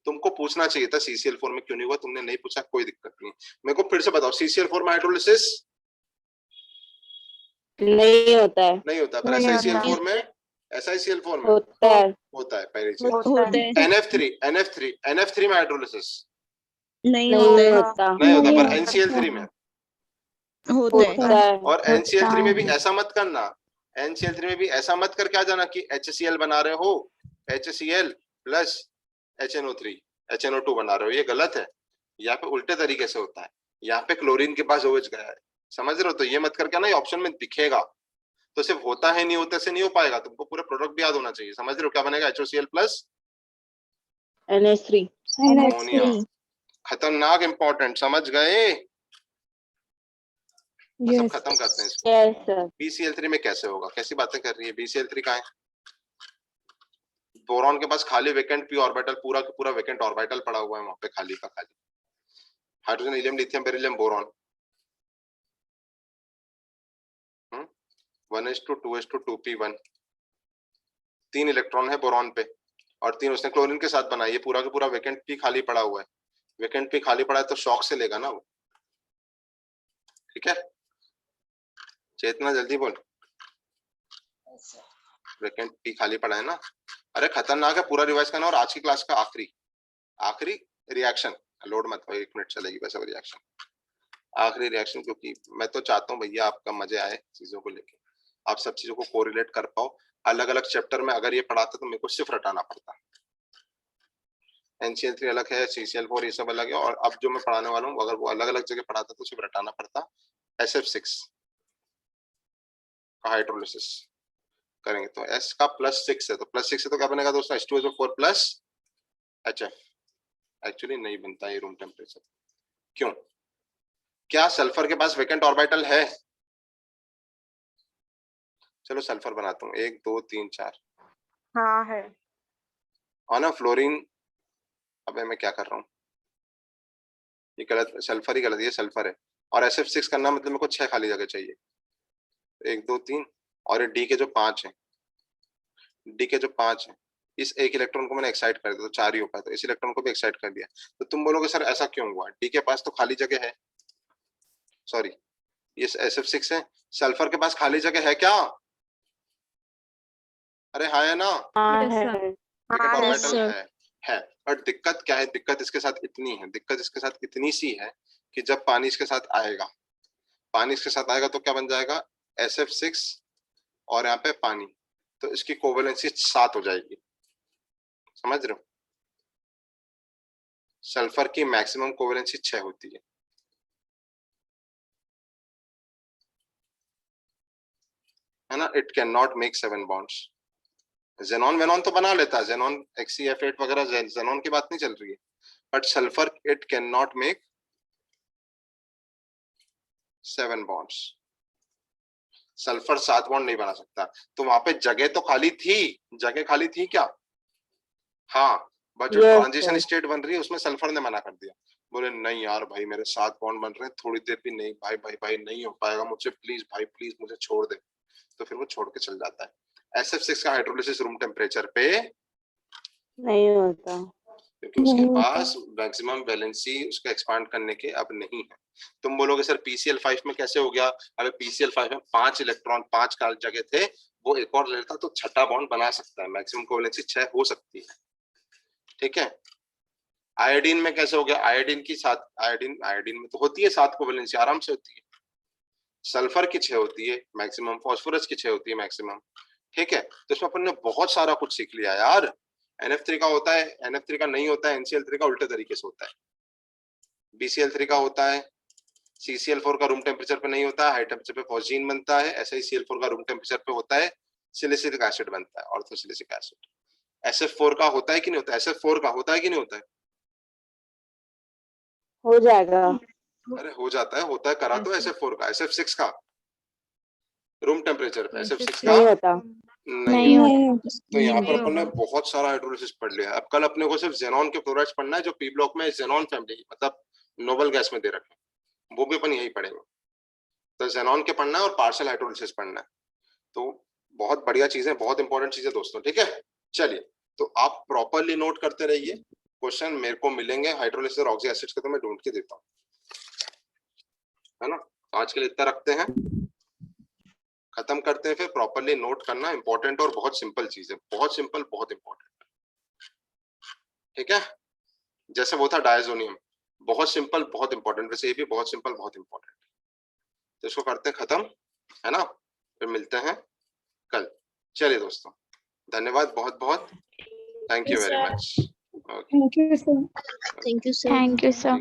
तुमको पूछना चाहिए था CCl4 में क्यों नहीं हुआ, तुमने नहीं पूछा, कोई दिक्कत नहीं। मेरे को फिर से बताओ CCl4 में हाइड्रोलिसिस नहीं होता है। नहीं होता, पर SiCl4 में SiCl4 में होता है। होता है। पहली चीज होते हैं। NF3 में हाइड्रोलिसिस नहीं नहीं होते। होता। नहीं होता, पर NCl3 में होते हैं। होता है। और NCl3 में भी ऐसा मत करना, NCl3 में भी ऐसा मत करके आ जाना कि HCl बना रहे हो, HCl प्लस HNO3 HNO2 बना रहे हो, ये गलत है। यहाँ पे उल्टे तरीके से होता है, यहाँ पे क्लोरीन के पास OH गया है, समझ रहे हो? तो ये मत करके ना, ये ऑप्शन में दिखेगा तो सिर्फ होता है नहीं होता से नहीं हो पाएगा, तुमको पूरा प्रोडक्ट भी याद होना चाहिए। समझ रहे हो क्या बनेगा? HOCl plus NH3। अमोनिया। खतरनाक इंपॉर्टेंट, समझ गए? बस अब खत्म करते हैं इसको। Yes sir. BCl3 में कैसे होगा? कैसी बातें कर रही है? BCl3 कहाँ है? बोरॉन के पास खाली वेकेंट p ऑर्बिटल, पूरा का पूरा वेकेंट ऑर्बिटल पड़ा हुआ है वहां पे, खाली का खाली। Hydrogen helium lithium beryllium boron, 1:2:2p1, 3 electron है बोरॉन पे और 3 उसने क्लोरीन के साथ बनाई। ये पूरा का पूरा वेकेंट पी खाली पड़ा हुआ है। वेकेंट पी खाली पड़ा है तो शॉक से लेगा ना वो, ठीक है। चेतना जल्दी बोल, वेकेंट पी खाली पड़ा है ना। अरे खतरनाक है, पूरा रिवाइज करना। और आज की क्लास का आखिरी रिएक्शन, लोड मत हो, 1 मिनट चलेगी वैसे वो रिएक्शन, आखिरी रिएक्शन, क्योंकि मैं तो चाहता हूँ भैया आपका मजे आए चीजों को लेके, आप सब चीजों को कोरिलेट कर पाओ। अलग अलग चैप्टर में अगर ये पढ़ाता तो मेरे को सिर्फ रटाना पड़ता। NCl3 अलग है, CCl4 ये सब अलग है, और अब जो मैं पढ़ाने वाला हूँ अगर वो अलग अलग जगह पढ़ाता तो सिर्फ रटाना पड़ता। SF6 का हाइड्रोलिसिस करेंगे तो S का +6 है, तो +6 है तो क्या बनेगा दोस्तों, H2SO4 + HF। एक्चुअली नहीं बनता ये रूम टेम्परेचर, क्यों? क्या सल्फर के पास वेकेंट ऑर्बिटल है? चलो सल्फर बनाता हूँ, 1 2 3 4। हाँ है। और ना फ्लोरीन, अबे मैं क्या कर रहा हूँ, ये गलत, सल्फर ही गलत, ये सल्फर है। और SF6 करना मतलब मेरे को 6 खाली जगह चाहिए, 1 2 3। और ये D के जो 5 हैं, D के जो 5 हैं, इस एक इलेक्ट्रॉन को मैंने एक्साइट कर दिया तो 4 ही हो पाया, तो इस इलेक्ट्रॉन को भी एक्साइट कर दिया। तो तुम बोलोगे सर ऐसा क्यों हुआ? D के पास तो खाली जगह है, सॉरी ये SF6 है, सल्फर के पास खाली जगह है क्या? अरे हाँ है ना, हाँ Yes, है। sir. Vacant Yes, orbital sir. है। बट दिक्कत क्या है, दिक्कत इसके साथ इतनी है, दिक्कत इसके साथ इतनी सी है कि जब पानी इसके साथ आएगा, पानी इसके साथ आएगा तो क्या बन जाएगा, SF6 और यहाँ पे पानी, तो इसकी कोवेलेंसी 7 हो जाएगी। समझ रहे हो? सल्फर की मैक्सिमम कोवेलेंसी 6 होती है ना। It can not make 7 bonds. Xenon Venom तो बना लेता है, जेनॉन XeF8 वगैरह, जेनॉन की बात नहीं चल रही है, but sulphur it can not make 7 bonds. Sulphur 7 bond नहीं बना सकता। तो वहां पे जगह तो खाली थी, जगह खाली थी क्या? हाँ, बट जो Yes, ट्रांजिशन sir. स्टेट बन रही है उसमें सल्फर ने मना कर दिया, बोले नहीं यार भाई मेरे 7 बॉन्ड बन रहे हैं, थोड़ी देर भी नहीं भाई, भाई भाई नहीं हो पाएगा मुझसे, प्लीज भाई प्लीज मुझे छोड़ दे। तो फिर वो छोड़ के चल जाता है। SF6 का हाइड्रोलिसिस रूम टेम्परेचर पे नहीं होता। क्योंकि उसके पास मैक्सिमम वैलेंसी उसका एक्सपांड करने के अब नहीं है। तुम बोलोगे सर PCl5 में कैसे हो गया? अबे PCl5 में 5 इलेक्ट्रॉन 5 काल जगह थे, वो एक और लेता तो छठा बॉन्ड बना सकता है, मैक्सिमम कोवेलेंसी 6 हो सकती है, ठीक है। आयोडीन में कैसे हो गया? आयोडीन की 7, आयोडीन में तो होती है 7 कोवेलेंसी, आराम से होती है। सल्फर की 6 होती है मैक्सिमम, फास्फोरस की 6 होती है मैक्सिमम, ठीक है। तो इसमें अपन ने बहुत सारा कुछ सीख लिया यार। NF3 का होता है, NF3 का नहीं होता है, NCl3 का उल्टे तरीके से होता है, BCl3 का होता है, CCl4 का रूम टेम्परेचर पे नहीं होता है, हाई टेम्परेचर पे फॉस्जीन बनता है, ऐसा ही Cl4 का रूम टेम्परेचर पे होता है, सिलिसिलिक एसिड बनता है, ऑर्थोसिलिसिक एसिड। SF4 का होता है कि नहीं होता? SF4 का होता है कि नहीं होता है? हो जाएगा। अरे हो जाता है, होता है, करा तो SF4 का। SF6 का रूम टेम्परेचर पे, SF6 का नहीं होता। नहीं होता। तो यहाँ पर नहीं अपन ने होगा। बहुत सारा हाइड्रोलिसिस पढ़ लिया। अब कल अपने को सिर्फ जेनॉन के क्लोराइड्स पढ़ना है जो P ब्लॉक में जेनॉन फैमिली मतलब नोबल गैस में दे रखे, वो भी अपन यही पढ़ेंगे। तो जेनॉन के पढ़ना है और पार्शियल हाइड्रोलिसिस पढ़ना है, तो बहुत बढ़िया चीजें, बहुत इंपॉर्टेंट चीजें दोस्तों, ठीक है। चलिए, तो आप प्रॉपरली नोट करते रहिए, क्वेश्चन मेरे को मिलेंगे हाइड्रोलिसिस और ऑक्सी एसिड्स के, तो मैं ढूंढ के देता हूँ, है ना। आज के लिए इतना रखते हैं, खत्म करते हैं, फिर प्रॉपरली नोट करना इंपॉर्टेंट और बहुत सिंपल चीज है, बहुत सिंपल बहुत इंपॉर्टेंट, ठीक है। जैसे वो था डायजोनियम, बहुत सिंपल बहुत इंपॉर्टेंट, वैसे ये भी बहुत सिंपल बहुत इंपॉर्टेंट। तो इसको करते हैं खत्म, है ना, फिर मिलते हैं कल। चलिए दोस्तों, धन्यवाद बहुत बहुत, thank you very much. Thank you, sir. Thank you, sir. Thank you, sir.